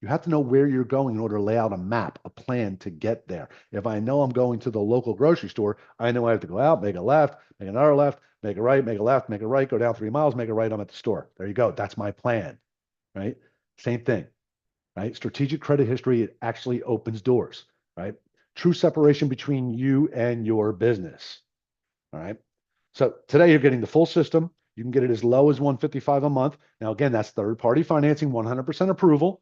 You have to know where you're going in order to lay out a map, a plan to get there. If I know I'm going to the local grocery store, I know I have to go out, make a left, make another left, make a right, make a left, make a right, go down 3 miles, make a right, I'm at the store. There you go. That's my plan, right? Same thing, right? Strategic credit history, it actually opens doors, right? true separation between you and your business. All right. So today you're getting the full system. You can get it as low as 155 a month. Now, again, that's third party financing, 100% approval.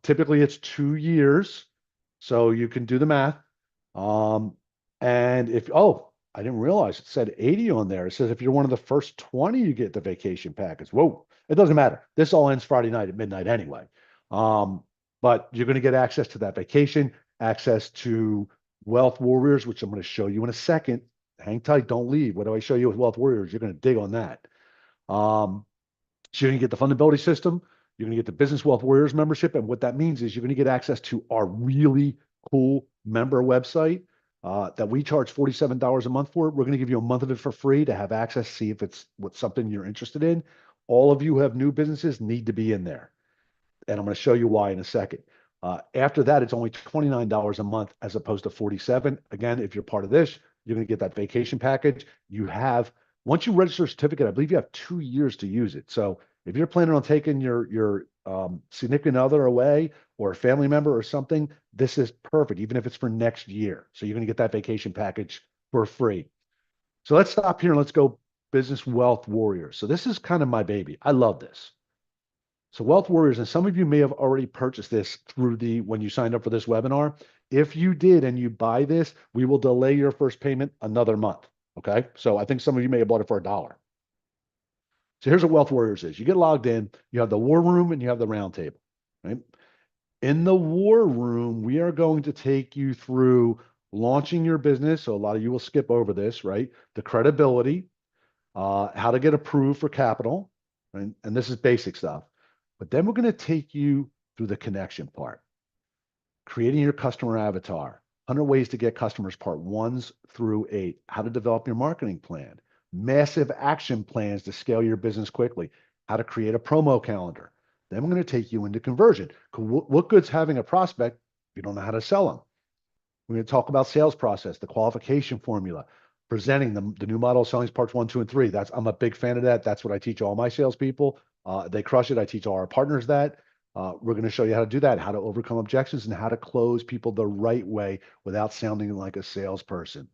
Typically it's 2 years. So you can do the math. Um, and if, oh, I didn't realize it said 80 on there. It says if you're one of the first 20, you get the vacation package. Whoa, it doesn't matter. This all ends Friday night at midnight anyway. Um, but you're going to get access to that vacation, access to Wealth Warriors, which I'm going to show you in a second. Hang tight, don't leave. What do I show you with Wealth Warriors? You're going to dig on that. Um, so you're going to get the fundability system. You're going to get the Business Wealth Warriors membership. And what that means is you're going to get access to our really cool member website that we charge $47 a month for. We're going to give you a month of it for free to have access, see if it's what's something you're interested in. All of you who have new businesses need to be in there. And I'm going to show you why in a second. After that, it's only $29 a month as opposed to 47. Again, if you're part of this, you're going to get that vacation package. Once you register a certificate, I believe you have 2 years to use it. So if you're planning on taking your significant other away or a family member or something, this is perfect, even if it's for next year. So you're going to get that vacation package for free. So let's stop here and let's go Business Wealth Warriors. So this is kind of my baby. I love this. So Wealth Warriors, and some of you may have already purchased this through when you signed up for this webinar. If you did and you buy this, we will delay your first payment another month. Okay. So I think some of you may have bought it for $1. So here's what Wealth Warriors is. You get logged in, you have the war room and you have the round table, right? In the war room, we are going to take you through launching your business. So a lot of you will skip over this, right? The credibility, how to get approved for capital, right? And this is basic stuff. But then we're going to take you through the connection part, creating your customer avatar, 100 ways to get customers, part 1s through 8, how to develop your marketing plan, massive action plans to scale your business quickly, how to create a promo calendar. Then we're going to take you into conversion. What good's having a prospect if you don't know how to sell them? We're going to talk about sales process, the qualification formula, presenting the new model selling parts 1, 2, and 3. I'm a big fan of that. That's what I teach all my salespeople. They crush it. I teach all our partners that. We're going to show you how to do that, how to overcome objections, and how to close people the right way without sounding like a salesperson.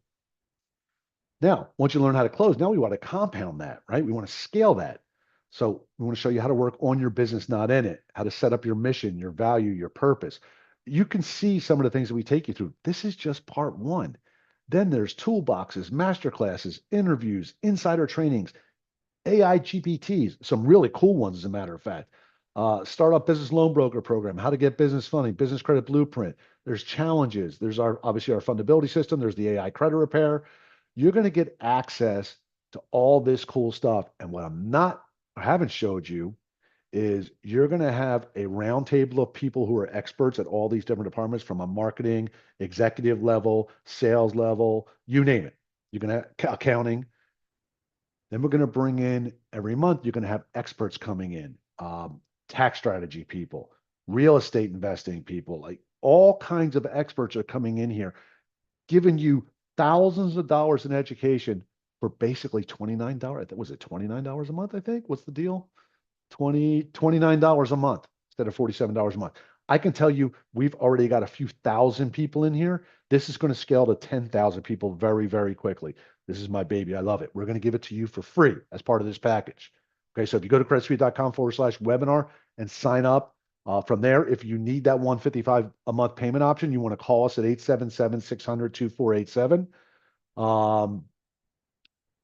Now, once you learn how to close, now we want to compound that, right? We want to scale that. So we want to show you how to work on your business, not in it, how to set up your mission, your value, your purpose. You can see some of the things that we take you through. This is just part 1. Then there's toolboxes, masterclasses, interviews, insider trainings, AI GPTs, some really cool ones, as a matter of fact. Startup business loan broker program, how to get business funding, business credit blueprint. There's challenges. There's obviously our fundability system. There's the AI credit repair. You're going to get access to all this cool stuff. And what I haven't showed you is you're going to have a round table of people who are experts at all these different departments, from a marketing, executive level, sales level, you name it. You're going to have accounting. Then we're going to bring in every month, you're going to have experts coming in, tax strategy people, real estate investing people, like all kinds of experts are coming in here, giving you thousands of dollars in education for basically $29. Was it $29 a month? I think. What's the deal? $29 a month instead of $47 a month. I can tell you, we've already got a few thousand people in here. This is going to scale to 10,000 people very, very quickly. This is my baby. I love it. We're going to give it to you for free as part of this package. Okay, so if you go to creditsuite.com/webinar and sign up from there, if you need that 155 a month payment option, you want to call us at 877-600-2487.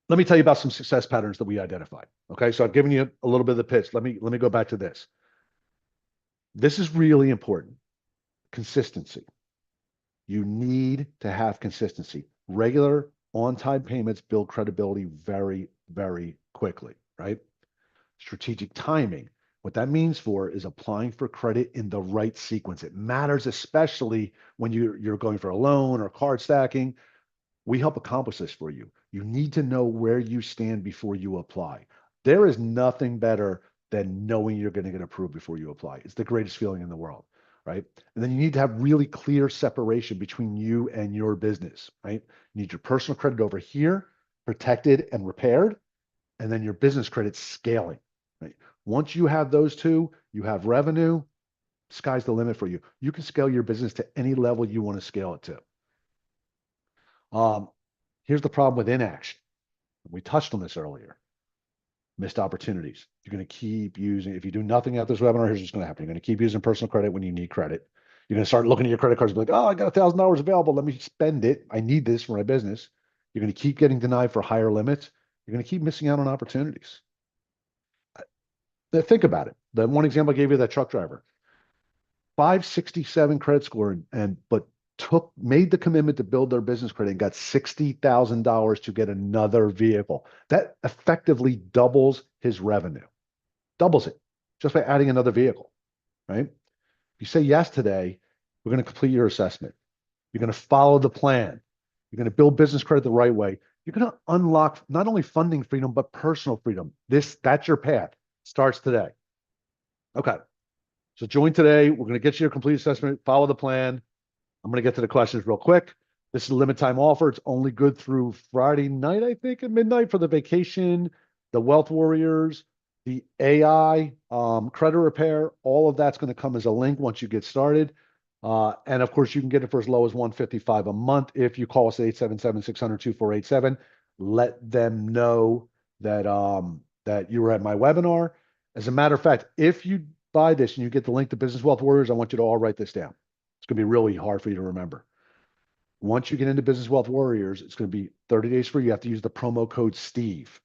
Let me tell you about some success patterns that we identified. Okay, so I've given you a little bit of the pitch. Let me go back to this. This is really important. Consistency. You need to have consistency. Regular on-time payments build credibility very, very quickly, right? Strategic timing. What that means is applying for credit in the right sequence. It matters, especially when you're going for a loan or card stacking. We help accomplish this for you. You need to know where you stand before you apply. There is nothing better than knowing you're going to get approved before you apply. It's the greatest feeling in the world, right? And then you need to have really clear separation between you and your business, right? You need your personal credit over here, protected and repaired, and then your business credit scaling, right? Once you have those two, you have revenue, sky's the limit for you. You can scale your business to any level you want to scale it to. Um, Here's the problem with inaction. We touched on this earlier. Missed opportunities. You're going to keep using, if you do nothing at this webinar, here's what's going to happen. You're going to keep using personal credit when you need credit. You're going to start looking at your credit cards and be like, oh, I got $1,000 available. Let me spend it. I need this for my business. You're going to keep getting denied for higher limits. You're going to keep missing out on opportunities. Think about it. The one example I gave you, that truck driver, 567 credit score, but made the commitment to build their business credit and got $60,000 to get another vehicle. That effectively doubles his revenue, doubles it just by adding another vehicle, right? If you say yes today, we're going to complete your assessment. You're going to follow the plan. You're going to build business credit the right way. You're going to unlock not only funding freedom, but personal freedom. That's your path. Starts today. Okay. So join today. We're going to get you your complete assessment, follow the plan. I'm going to get to the questions real quick. This is a limited time offer. It's only good through Friday night, I think, at midnight for the vacation, the Wealth Warriors, the AI, credit repair. All of that's going to come as a link once you get started. And of course, you can get it for as low as $155 a month if you call us at 877-600-2487. Let them know that you were at my webinar. As a matter of fact, if you buy this and you get the link to Business Wealth Warriors, I want you to all write this down. It's going to be really hard for you to remember. Once you get into Business Wealth Warriors, it's going to be 30 days free. You have to use the promo code Steve,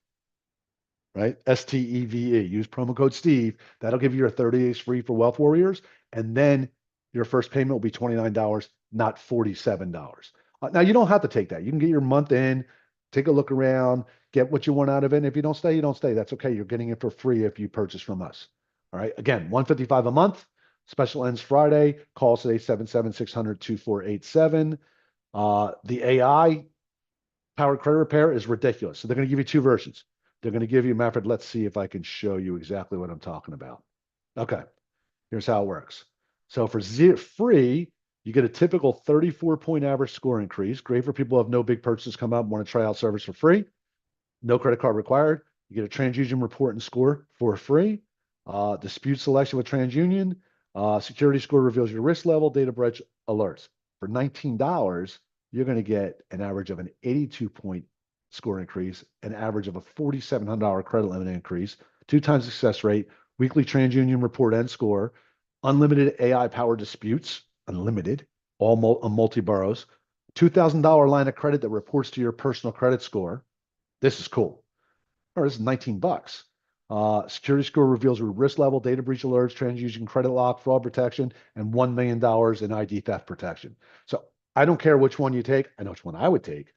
right? STEVE. Use promo code Steve. That'll give you your 30 days free for Wealth Warriors. And then your first payment will be $29, not $47. Now, you don't have to take that. You can get your month in, take a look around, get what you want out of it. And if you don't stay, you don't stay. That's okay. You're getting it for free if you purchase from us. All right. Again, $155 a month. Special ends Friday. Call us at 877-600-2487. The AI powered credit repair is ridiculous. So they're going to give you two versions. They're going to give you, Manfred, let's see if I can show you exactly what I'm talking about. Okay, here's how it works. So for free, you get a typical 34-point average score increase. Great for people who have no big purchases come up, want to try out service for free. No credit card required. You get a TransUnion report and score for free. Dispute selection with TransUnion. Security score reveals your risk level. Data breach alerts. For $19, you're going to get an average of an 82-point score increase, an average of a $4,700 credit limit increase, 2 times success rate, weekly TransUnion report and score, unlimited AI-powered disputes, unlimited, all multi-boroughs, $2,000 line of credit that reports to your personal credit score. This is cool. Or this is $19. Security score reveals your risk level, data breach alerts, TransUnion credit lock, fraud protection, and $1 million in ID theft protection. So I don't care which one you take. I know which one I would take,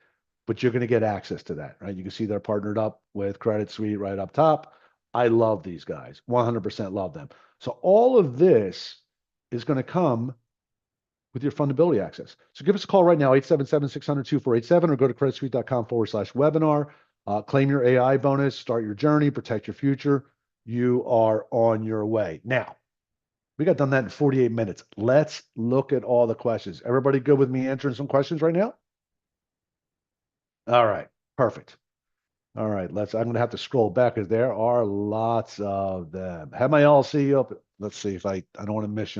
but you're going to get access to that, right? You can see they're partnered up with Credit Suite right up top. I love these guys, 100% love them. So all of this is going to come with your fundability access. So give us a call right now, 877-600-2487, or go to creditsuite.com/webinar. Claim your AI bonus, start your journey, protect your future. You are on your way. Now, we got done that in 48 minutes. Let's look at all the questions. Everybody good with me answering some questions right now? All right, perfect. All right, I'm going to have to scroll back because there are lots of them. Have my LLC open. Let's see if I don't want to miss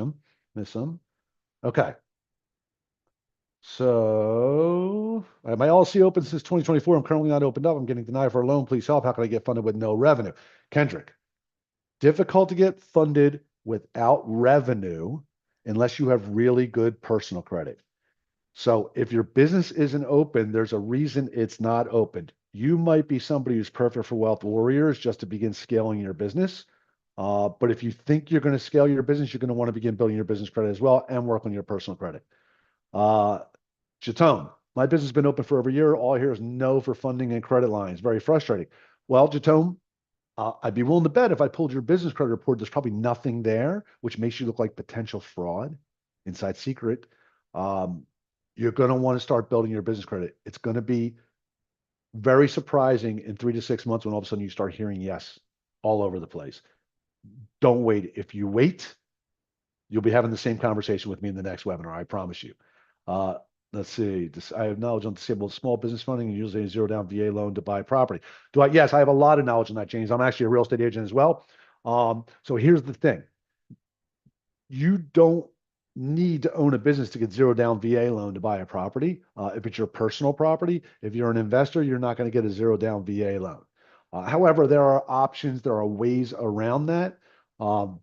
them. Okay. So my LLC open since 2024. I'm currently not opened up. I'm getting denied for a loan. Please help. How can I get funded with no revenue? Kendrick, difficult to get funded without revenue unless you have really good personal credit. So if your business isn't open, there's a reason it's not opened. You might be somebody who's perfect for Wealth Warriors just to begin scaling your business. But if you think you're going to scale your business, you're going to want to begin building your business credit as well and work on your personal credit. Jatone, my business has been open for over a year. All I hear is no for funding and credit lines. Very frustrating. Well, Jatone, I'd be willing to bet if I pulled your business credit report, there's probably nothing there, which makes you look like potential fraud, inside secret. You're going to want to start building your business credit. It's going to be very surprising in 3 to 6 months when all of a sudden you start hearing yes all over the place. Don't wait. If you wait, you'll be having the same conversation with me in the next webinar. I promise you. Let's see. I have knowledge on disabled small business funding and usually a zero down VA loan to buy property. Yes, I have a lot of knowledge on that, James. I'm actually a real estate agent as well. So here's the thing. You don't need to own a business to get zero down VA loan to buy a property. If it's your personal property, if you're an investor, you're not going to get a zero down VA loan. However, there are options, there are ways around that. Um,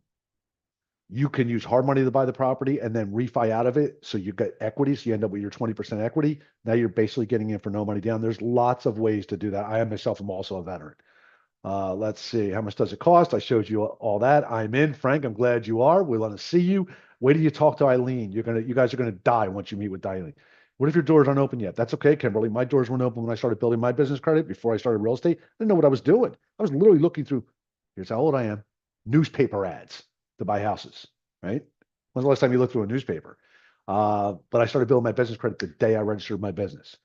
you can use hard money to buy the property and then refi out of it. So you get equity. So you end up with your 20% equity. Now you're basically getting in for no money down. There's lots of ways to do that. I myself am also a veteran. Let's see. How much does it cost? I showed you all that. I'm in. Frank, I'm glad you are. We want to see you. Wait till you talk to Eileen. You guys are gonna die once you meet with Eileen. What if your doors aren't open yet? That's okay, Kimberly. My doors weren't open when I started building my business credit before I started real estate. I didn't know what I was doing. I was literally looking through, here's how old I am, newspaper ads to buy houses, right? When's the last time you looked through a newspaper? But I started building my business credit the day I registered my business.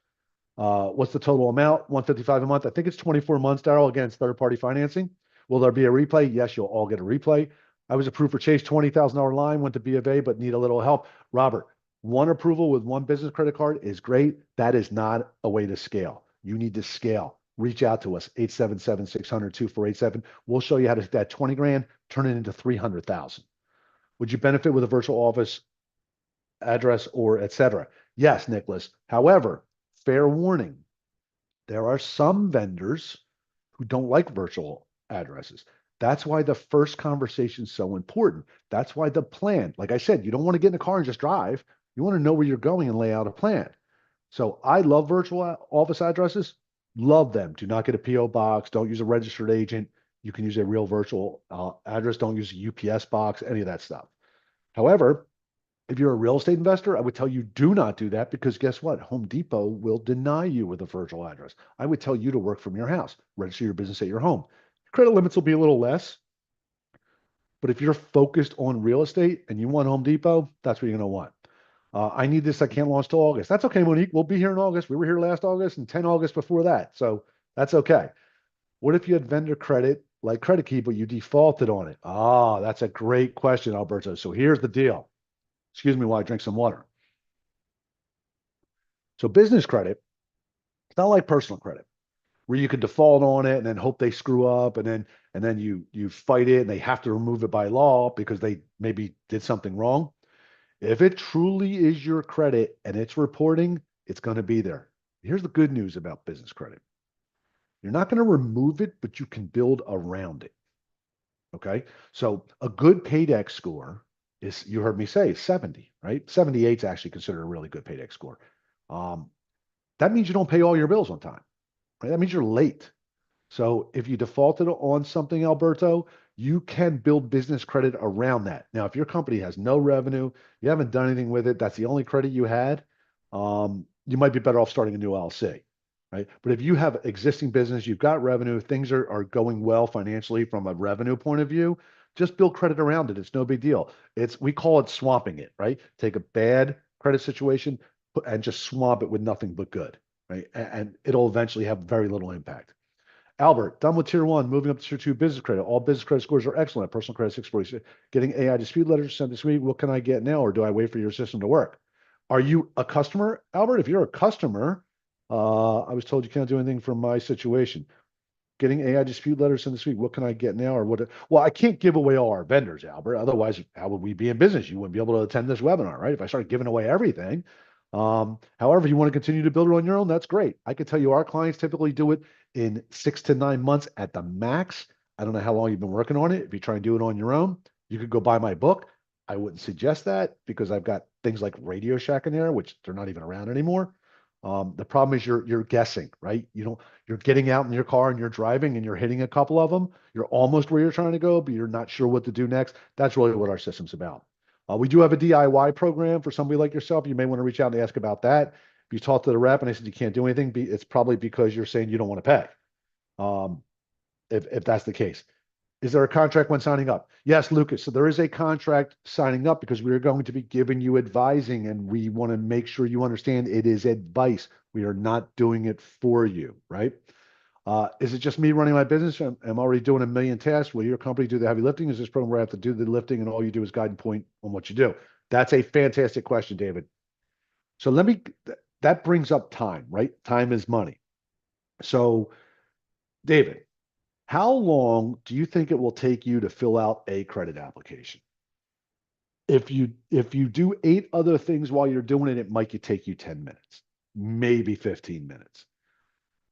What's the total amount? 155 a month. I think it's 24 months, Daryl. Again, it's third-party financing. Will there be a replay? Yes, you'll all get a replay. I was approved for Chase, $20,000 line, went to B of A, but need a little help. Robert, one approval with one business credit card is great. That is not a way to scale. You need to scale. Reach out to us, 877-600-2487. We'll show you how to take that 20 grand, turn it into 300,000. Would you benefit with a virtual office address or et cetera? Yes, Nicholas. However, fair warning, there are some vendors who don't like virtual addresses. That's why the first conversation is so important. That's why the plan, like I said, you don't want to get in the car and just drive. You want to know where you're going and lay out a plan. So I love virtual office addresses. Love them. Do not get a PO box. Don't use a registered agent. You can use a real virtual address. Don't use a UPS box, any of that stuff. However, if you're a real estate investor, I would tell you do not do that because guess what? Home Depot will deny you with a virtual address. I would tell you to work from your house, register your business at your home. Credit limits will be a little less, but if you're focused on real estate and you want Home Depot, that's what you're going to want. I need this. I can't launch till August. That's okay, Monique. We'll be here in August. We were here last August and 10 August before that. So that's okay. What if you had vendor credit like Credit Key, but you defaulted on it? Ah, that's a great question, Alberto. So here's the deal. Excuse me while I drink some water. So business credit, it's not like personal credit where you could default on it and then hope they screw up and then you fight it and they have to remove it by law because they maybe did something wrong. If it truly is your credit and it's reporting, it's going to be there. Here's the good news about business credit. You're not going to remove it, but you can build around it. Okay. So a good paydex score is, you heard me say 70, right? 78 is actually considered a really good paydex score. Um, that means you don't pay all your bills on time, right? That means you're late. So if you defaulted on something, Alberto, you can build business credit around that. Now, if your company has no revenue, you haven't done anything with it, that's the only credit you had, you might be better off starting a new LLC, right? But if you have existing business, you've got revenue, things are going well financially from a revenue point of view, just build credit around it. It's no big deal. We call it swamping it, right? Take a bad credit situation and just swamp it with nothing but good, right? And it'll eventually have very little impact. Albert, done with tier one, moving up to tier two business credit. All business credit scores are excellent. Personal credit 640. Getting AI dispute letters sent this week. What can I get now, or do I wait for your system to work? Are you a customer, Albert? If you're a customer, I was told you can't do anything for my situation. Getting AI dispute letters sent this week. What can I get now, or what? Well, I can't give away all our vendors, Albert. Otherwise, how would we be in business? You wouldn't be able to attend this webinar, right? If I started giving away everything. However, you want to continue to build it on your own, that's great. I can tell you our clients typically do it in 6 to 9 months at the max. I don't know how long you've been working on it. If you try and do it on your own, you could go buy my book. I wouldn't suggest that because I've got things like Radio Shack in there, which they're not even around anymore. The problem is you're guessing, right? You're getting out in your car and you're driving and you're hitting a couple of them. You're almost where you're trying to go, but you're not sure what to do next. That's really what our system's about. We do have a DIY program for somebody like yourself. You may want to reach out and ask about that. If you talk to the rep and they said you can't do anything, it's probably because you're saying you don't want to pay. Um, if that's the case. Is there a contract when signing up? Yes, Lucas. So there is a contract signing up because we are going to be giving you advising and we want to make sure you understand it is advice. We are not doing it for you, right? Is it just me running my business? I'm already doing a million tasks. Will your company do the heavy lifting? Is this program where I have to do the lifting and all you do is guide and point on what you do? That's a fantastic question, David. So that brings up time, right? Time is money. So, David, how long do you think it will take you to fill out a credit application? If you do 8 other things while you're doing it, it might take you 10 minutes, maybe 15 minutes.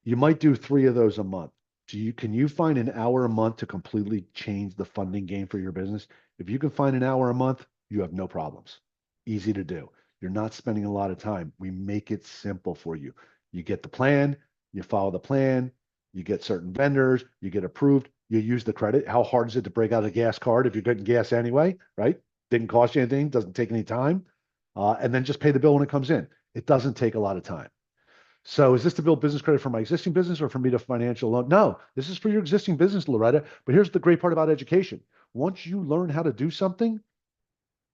You might do 3 of those a month. Can you find an hour a month to completely change the funding game for your business? If you can find an hour a month, you have no problems. Easy to do. You're not spending a lot of time. We make it simple for you. You get the plan, you follow the plan, you get certain vendors, you get approved, you use the credit. How hard is it to break out a gas card if you're getting gas anyway, right? Didn't cost you anything, doesn't take any time. And then just pay the bill when it comes in. It doesn't take a lot of time. So is this to build business credit for my existing business or for me to financial loan? No, this is for your existing business, Loretta. But here's the great part about education. Once you learn how to do something,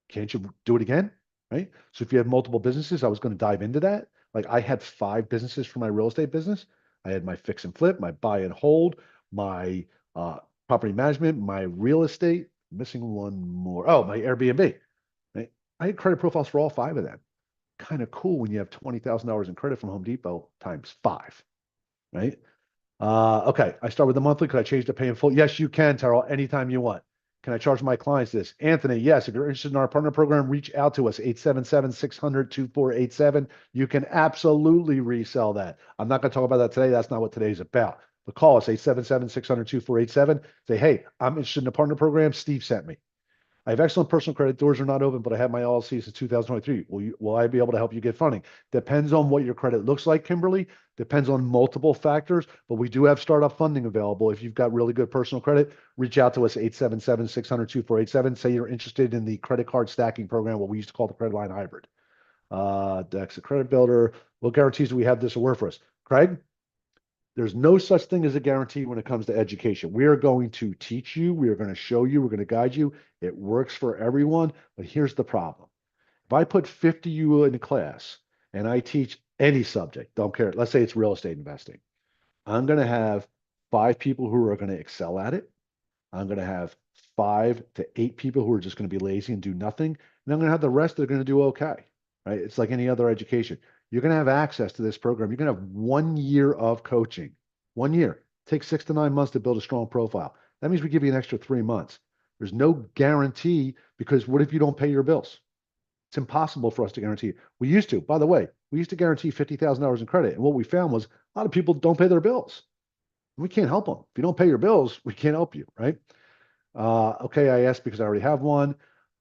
can't you do it again? Right? So if you have multiple businesses, I was going to dive into that. Like I had 5 businesses for my real estate business. I had my fix and flip, my buy and hold, my property management, my real estate. Missing one more. Oh, my Airbnb. Right? I had credit profiles for all 5 of them. Kind of cool when you have $20,000 in credit from Home Depot times 5, right? Okay, I start with the monthly. Could I change to pay in full? Yes, you can, Terrell, anytime you want. Can I charge my clients this? Anthony, yes. If you're interested in our partner program, reach out to us, 877-600-2487. You can absolutely resell that. I'm not going to talk about that today. That's not what today's about. But call us, 877-600-2487. Say, hey, I'm interested in the partner program. Steve sent me. I have excellent personal credit. Doors are not open, but I have my LLC since 2023. Will I be able to help you get funding? Depends on what your credit looks like, Kimberly. Depends on multiple factors, but we do have startup funding available. If you've got really good personal credit, reach out to us, 877-600-2487. Say you're interested in the credit card stacking program, what we used to call the credit line hybrid. Dex, a credit builder. What guarantees do we have this will work for us? Craig? There's no such thing as a guarantee when it comes to education. We are going to teach you, we are going to show you, we're going to guide you. It works for everyone, but here's the problem. If I put 50 of you in a class and I teach any subject, don't care, let's say it's real estate investing, I'm going to have 5 people who are going to excel at it. I'm going to have 5 to 8 people who are just going to be lazy and do nothing. And I'm going to have the rest that are going to do okay, right? It's like any other education. You're going to have access to this program. You're going to have 1 year of coaching. 1 year. It takes 6 to 9 months to build a strong profile. That means we give you an extra 3 months. There's no guarantee because what if you don't pay your bills? It's impossible for us to guarantee. We used to, by the way, we used to guarantee $50,000 in credit. And what we found was a lot of people don't pay their bills. We can't help them. If you don't pay your bills, we can't help you, right? Okay, I asked because I already have one.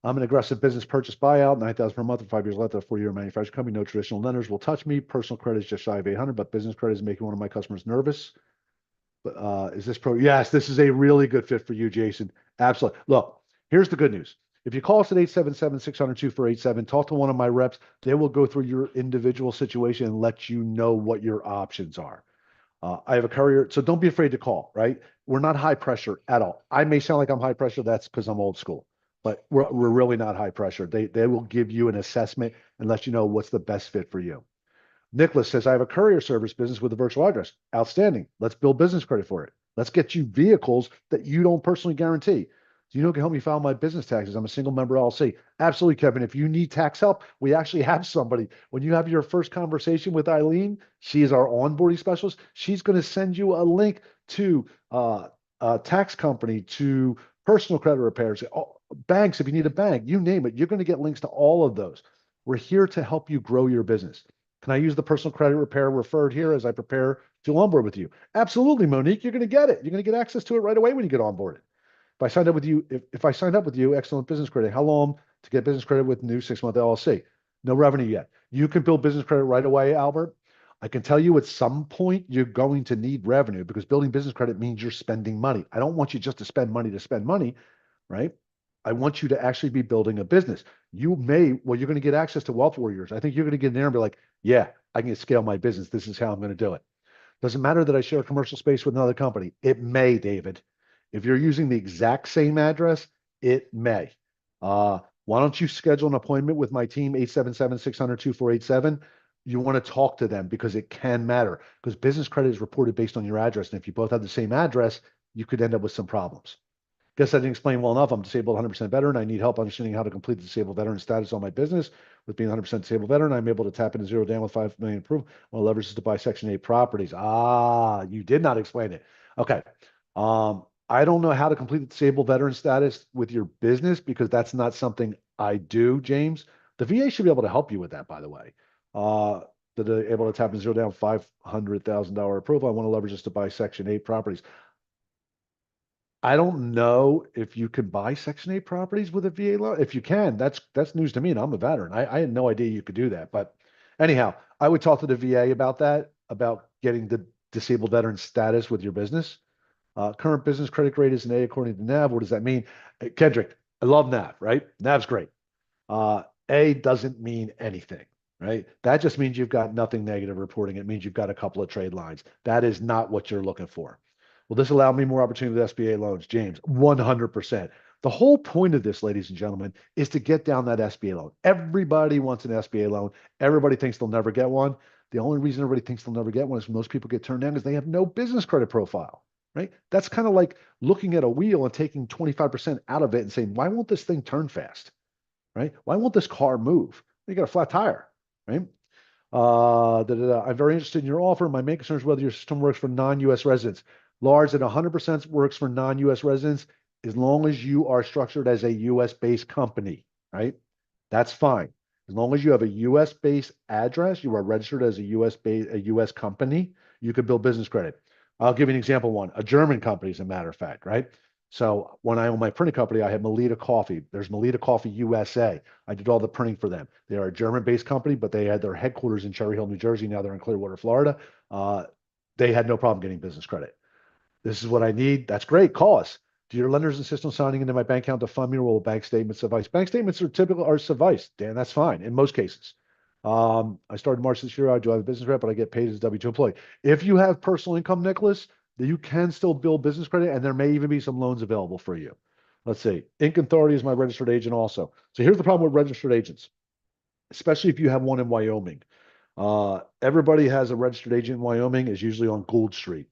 I'm an aggressive business purchase buyout, 9,000 per month for 5 years left of a 4-year manufacturing company. No traditional lenders will touch me. Personal credit is just shy of 800, but business credit is making one of my customers nervous. But is this pro? Yes, this is a really good fit for you, Jason. Absolutely. Look, here's the good news. If you call us at 877-600-2487, talk to one of my reps. They will go through your individual situation and let you know what your options are. I have a courier, so don't be afraid to call, right? We're not high pressure at all. I may sound like I'm high pressure. That's because I'm old school, but we're really not high pressure. They will give you an assessment and let you know what's the best fit for you. Nicholas says, I have a courier service business with a virtual address. Outstanding. Let's build business credit for it. Let's get you vehicles that you don't personally guarantee. Do you know who can help me file my business taxes? I'm a single member LLC. Absolutely, Kevin. If you need tax help, we actually have somebody. When you have your first conversation with Eileen, she is our onboarding specialist. She's going to send you a link to a tax company, to personal credit repairs, banks, if you need a bank, you name it. You're going to get links to all of those. We're here to help you grow your business. Can I use the personal credit repair referred here as I prepare to onboard with you? Absolutely, Monique. You're going to get it. You're going to get access to it right away when you get onboarded. If I signed up with you, if I signed up with you, excellent business credit. How long to get business credit with new 6-month LLC? No revenue yet. You can build business credit right away, Albert. I can tell you at some point you're going to need revenue because building business credit means you're spending money. I don't want you just to spend money, right? I want you to actually be building a business. You're going to get access to Wealth Warriors. I think you're going to get in there and be like, yeah, I can scale my business. This is how I'm going to do it. Doesn't matter that I share a commercial space with another company. It may, David. If you're using the exact same address, it may. Why don't you schedule an appointment with my team, 877-600-2487? You want to talk to them because it can matter because business credit is reported based on your address. And if you both have the same address, you could end up with some problems. Guess I didn't explain well enough. I'm disabled 100% veteran. I need help understanding how to complete the disabled veteran status on my business. With being 100% disabled veteran, I'm able to tap into zero down with 5 million approved. My leverage is to buy Section 8 properties. You did not explain it. Okay. I don't know how to complete the disabled veteran status with your business because that's not something I do, James. The VA should be able to help you with that, by the way. Uh, that they're able to tap and zero down $500,000 approval. I want to leverage this to buy Section 8 properties. I don't know if you can buy Section 8 properties with a VA loan. If you can, that's news to me, and I'm a veteran. I had no idea you could do that. But anyhow, I would talk to the VA about that, about getting the disabled veteran status with your business. Current business credit grade is an A according to NAV. What does that mean? Kendrick, I love NAV, right? NAV's great. A doesn't mean anything, right? That just means you've got nothing negative reporting. It means you've got a couple of trade lines. That is not what you're looking for. Will this allow me more opportunity with SBA loans? James, 100%. The whole point of this, ladies and gentlemen, is to get down that SBA loan. Everybody wants an SBA loan. Everybody thinks they'll never get one. The only reason everybody thinks they'll never get one is most people get turned down because they have no business credit profile, right? That's kind of like looking at a wheel and taking 25% out of it and saying, why won't this thing turn fast? Right? Why won't this car move? You got a flat tire, right? I'm very interested in your offer. My main concern is whether your system works for non-US residents. Lars, at 100% works for non-US residents as long as you are structured as a US based company, right? That's fine. As long as you have a US based address, you are registered as a a US company, you can build business credit. I'll give you an example one. A German company, as a matter of fact, right? So when I own my printing company, I had Melita Coffee. There's Melita Coffee USA. I did all the printing for them. They are a German-based company, but they had their headquarters in Cherry Hill, New Jersey. Now they're in Clearwater, Florida. Uh, they had no problem getting business credit. This is what I need. That's great. Call us. Do your lenders insist on signing into my bank account to fund me, or will bank statements suffice? Bank statements are suffice, Dan. That's fine in most cases. I started March this year. I do have a business rep, but I get paid as a W-2 employee. If you have personal income, Nicholas, then you can still build business credit, and there may even be some loans available for you. Let's see. Inc Authority is my registered agent also. So here's the problem with registered agents, especially if you have one in Wyoming. Everybody has a registered agent in Wyoming is usually on Gould Street.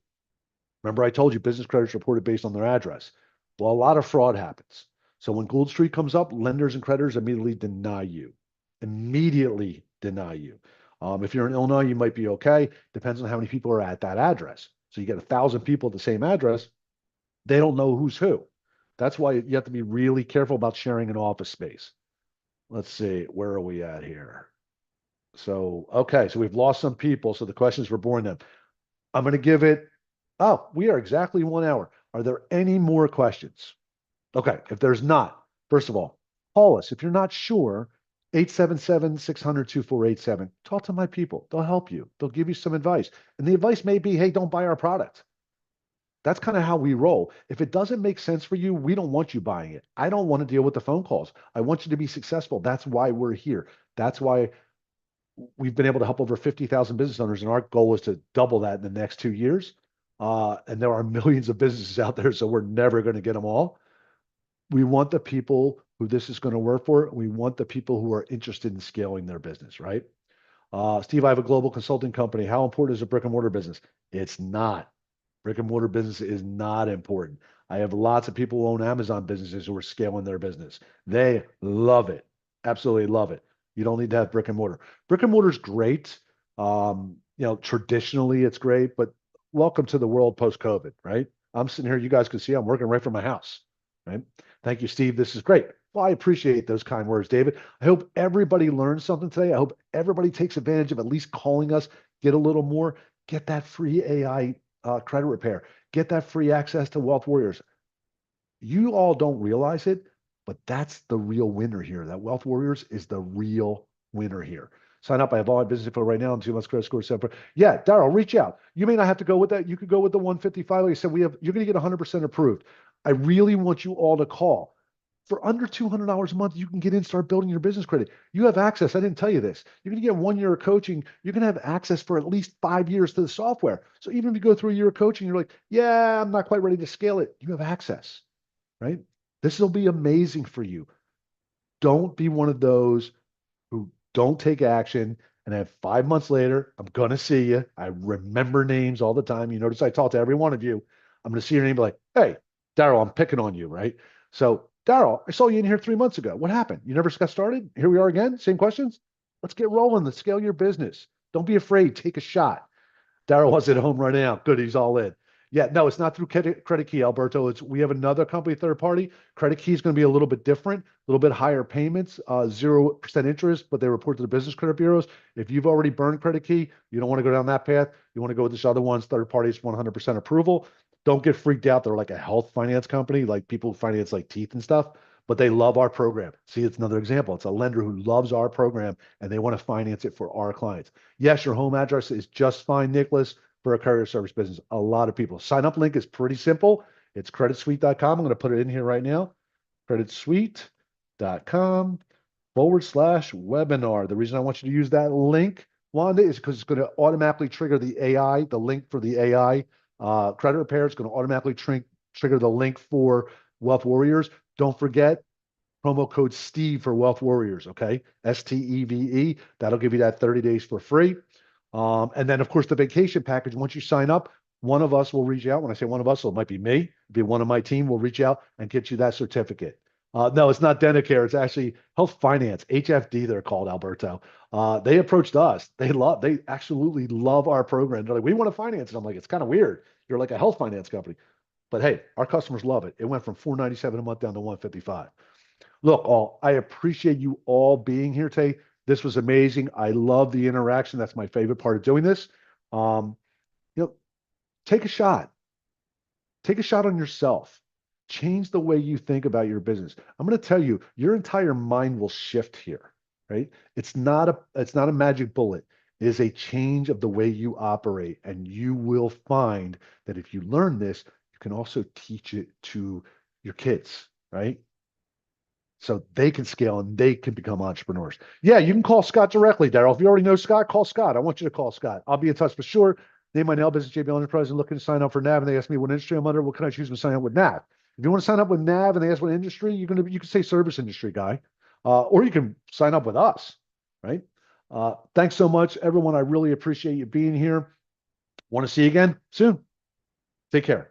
Remember, I told you business credits reported based on their address. Well, a lot of fraud happens. So when Gould Street comes up, lenders and creditors immediately deny you. Immediately deny you. If you're in Illinois, you might be okay. Depends on how many people are at that address. So you get 1,000 people at the same address, they don't know who's who. That's why you have to be really careful about sharing an office space. Let's see, where are we at here? So, okay, so we've lost some people. So the questions we're boring them. I'm going to give it, oh, we are exactly 1 hour. Are there any more questions? Okay, if there's not, first of all, call us. If you're not sure, 877-600-2487. Talk to my people. They'll help you. They'll give you some advice. And the advice may be, hey, don't buy our product. That's kind of how we roll. If it doesn't make sense for you, we don't want you buying it. I don't want to deal with the phone calls. I want you to be successful. That's why we're here. That's why we've been able to help over 50,000 business owners, and our goal is to double that in the next 2 years. And there are millions of businesses out there, so we're never going to get them all. We want the people who this is going to work for. We want the people who are interested in scaling their business, right? Steve, I have a global consulting company. How important is a brick and mortar business? It's not. Brick and mortar business is not important. I have lots of people who own Amazon businesses who are scaling their business. They love it. Absolutely love it. You don't need to have brick and mortar. Brick and mortar is great. Traditionally it's great, but welcome to the world post-COVID, right? I'm sitting here, you guys can see I'm working right from my house, right? Thank you, Steve. This is great. Well, I appreciate those kind words, David. I hope everybody learned something today. I hope everybody takes advantage of at least calling us, get a little more, get that free AI credit repair, get that free access to Wealth Warriors. You all don't realize it, but that's the real winner here. That Wealth Warriors is the real winner here. Sign up. I have all my business info right now. And 2 months credit score 7. Yeah, Daryl, reach out. You may not have to go with that. You could go with the 155. Like I said, you're going to get 100% approved. I really want you all to call. For under $200 a month, you can get in, start building your business credit. You have access. I didn't tell you this. You're going to get 1 year of coaching. You're going to have access for at least 5 years to the software. So even if you go through a year of coaching, you're like, yeah, I'm not quite ready to scale it. You have access, right? This will be amazing for you. Don't be one of those who don't take action and then 5 months later, I'm going to see you. I remember names all the time. You notice I talk to every one of you. I'm going to see your name and be like, hey, Daryl, I'm picking on you, right? So, Daryl, I saw you in here 3 months ago. What happened? You never got started? Here we are again. Same questions. Let's get rolling. Let's scale your business. Don't be afraid. Take a shot. Daryl was at home right now. Good. He's all in. Yeah, no, it's not through Credit Key, Alberto. We have another company, third party. Credit Key is going to be a little bit different, a little bit higher payments, 0% interest, but they report to the business credit bureaus. If you've already burned Credit Key, you don't want to go down that path. You want to go with this other one's third party's 100% approval. Don't get freaked out. They're like a health finance company, like people who finance like teeth and stuff, but they love our program. See, it's another example. It's a lender who loves our program and they want to finance it for our clients. Yes, your home address is just fine, Nicholas, for a courier service business. A lot of people. Sign up link is pretty simple. It's creditsuite.com. I'm going to put it in here right now. Creditsuite.com/webinar. The reason I want you to use that link, Wanda, is because it's going to automatically trigger the AI, the link for the AI credit repair. It's going to automatically trigger the link for Wealth Warriors. Don't forget, promo code Steve for Wealth Warriors, okay? STEVE. That'll give you that 30 days for free. And then, of course, the vacation package, once you sign up, one of us will reach out. When I say one of us, so it might be me, it'll be one of my team will reach out and get you that certificate. No, it's not Dentacare. It's actually Health Finance, HFD, they're called, Alberto. They approached us. They absolutely love our program. They're like, we want to finance it. I'm like, it's kind of weird. You're like a health finance company. But hey, our customers love it. It went from $497 a month down to $155. Look, all I appreciate you all being here today. This was amazing. I love the interaction. That's my favorite part of doing this. Um, you know, take a shot. Take a shot on yourself. Change the way you think about your business. I'm going to tell you, your entire mind will shift here, right? It's not a magic bullet. It is a change of the way you operate, and you will find that if you learn this, you can also teach it to your kids, right? So they can scale and they can become entrepreneurs. Yeah, you can call Scott directly, Daryl. If you already know Scott, call Scott. I want you to call Scott. I'll be in touch for sure. Name my nail business, JBL Enterprise, and looking to sign up for NAV. And they ask me what industry I'm under. What can I choose to sign up with NAV? If you want to sign up with NAV and they ask what industry, you can say service industry guy, or you can sign up with us, right? Thanks so much, everyone. I really appreciate you being here. Want to see you again soon. Take care.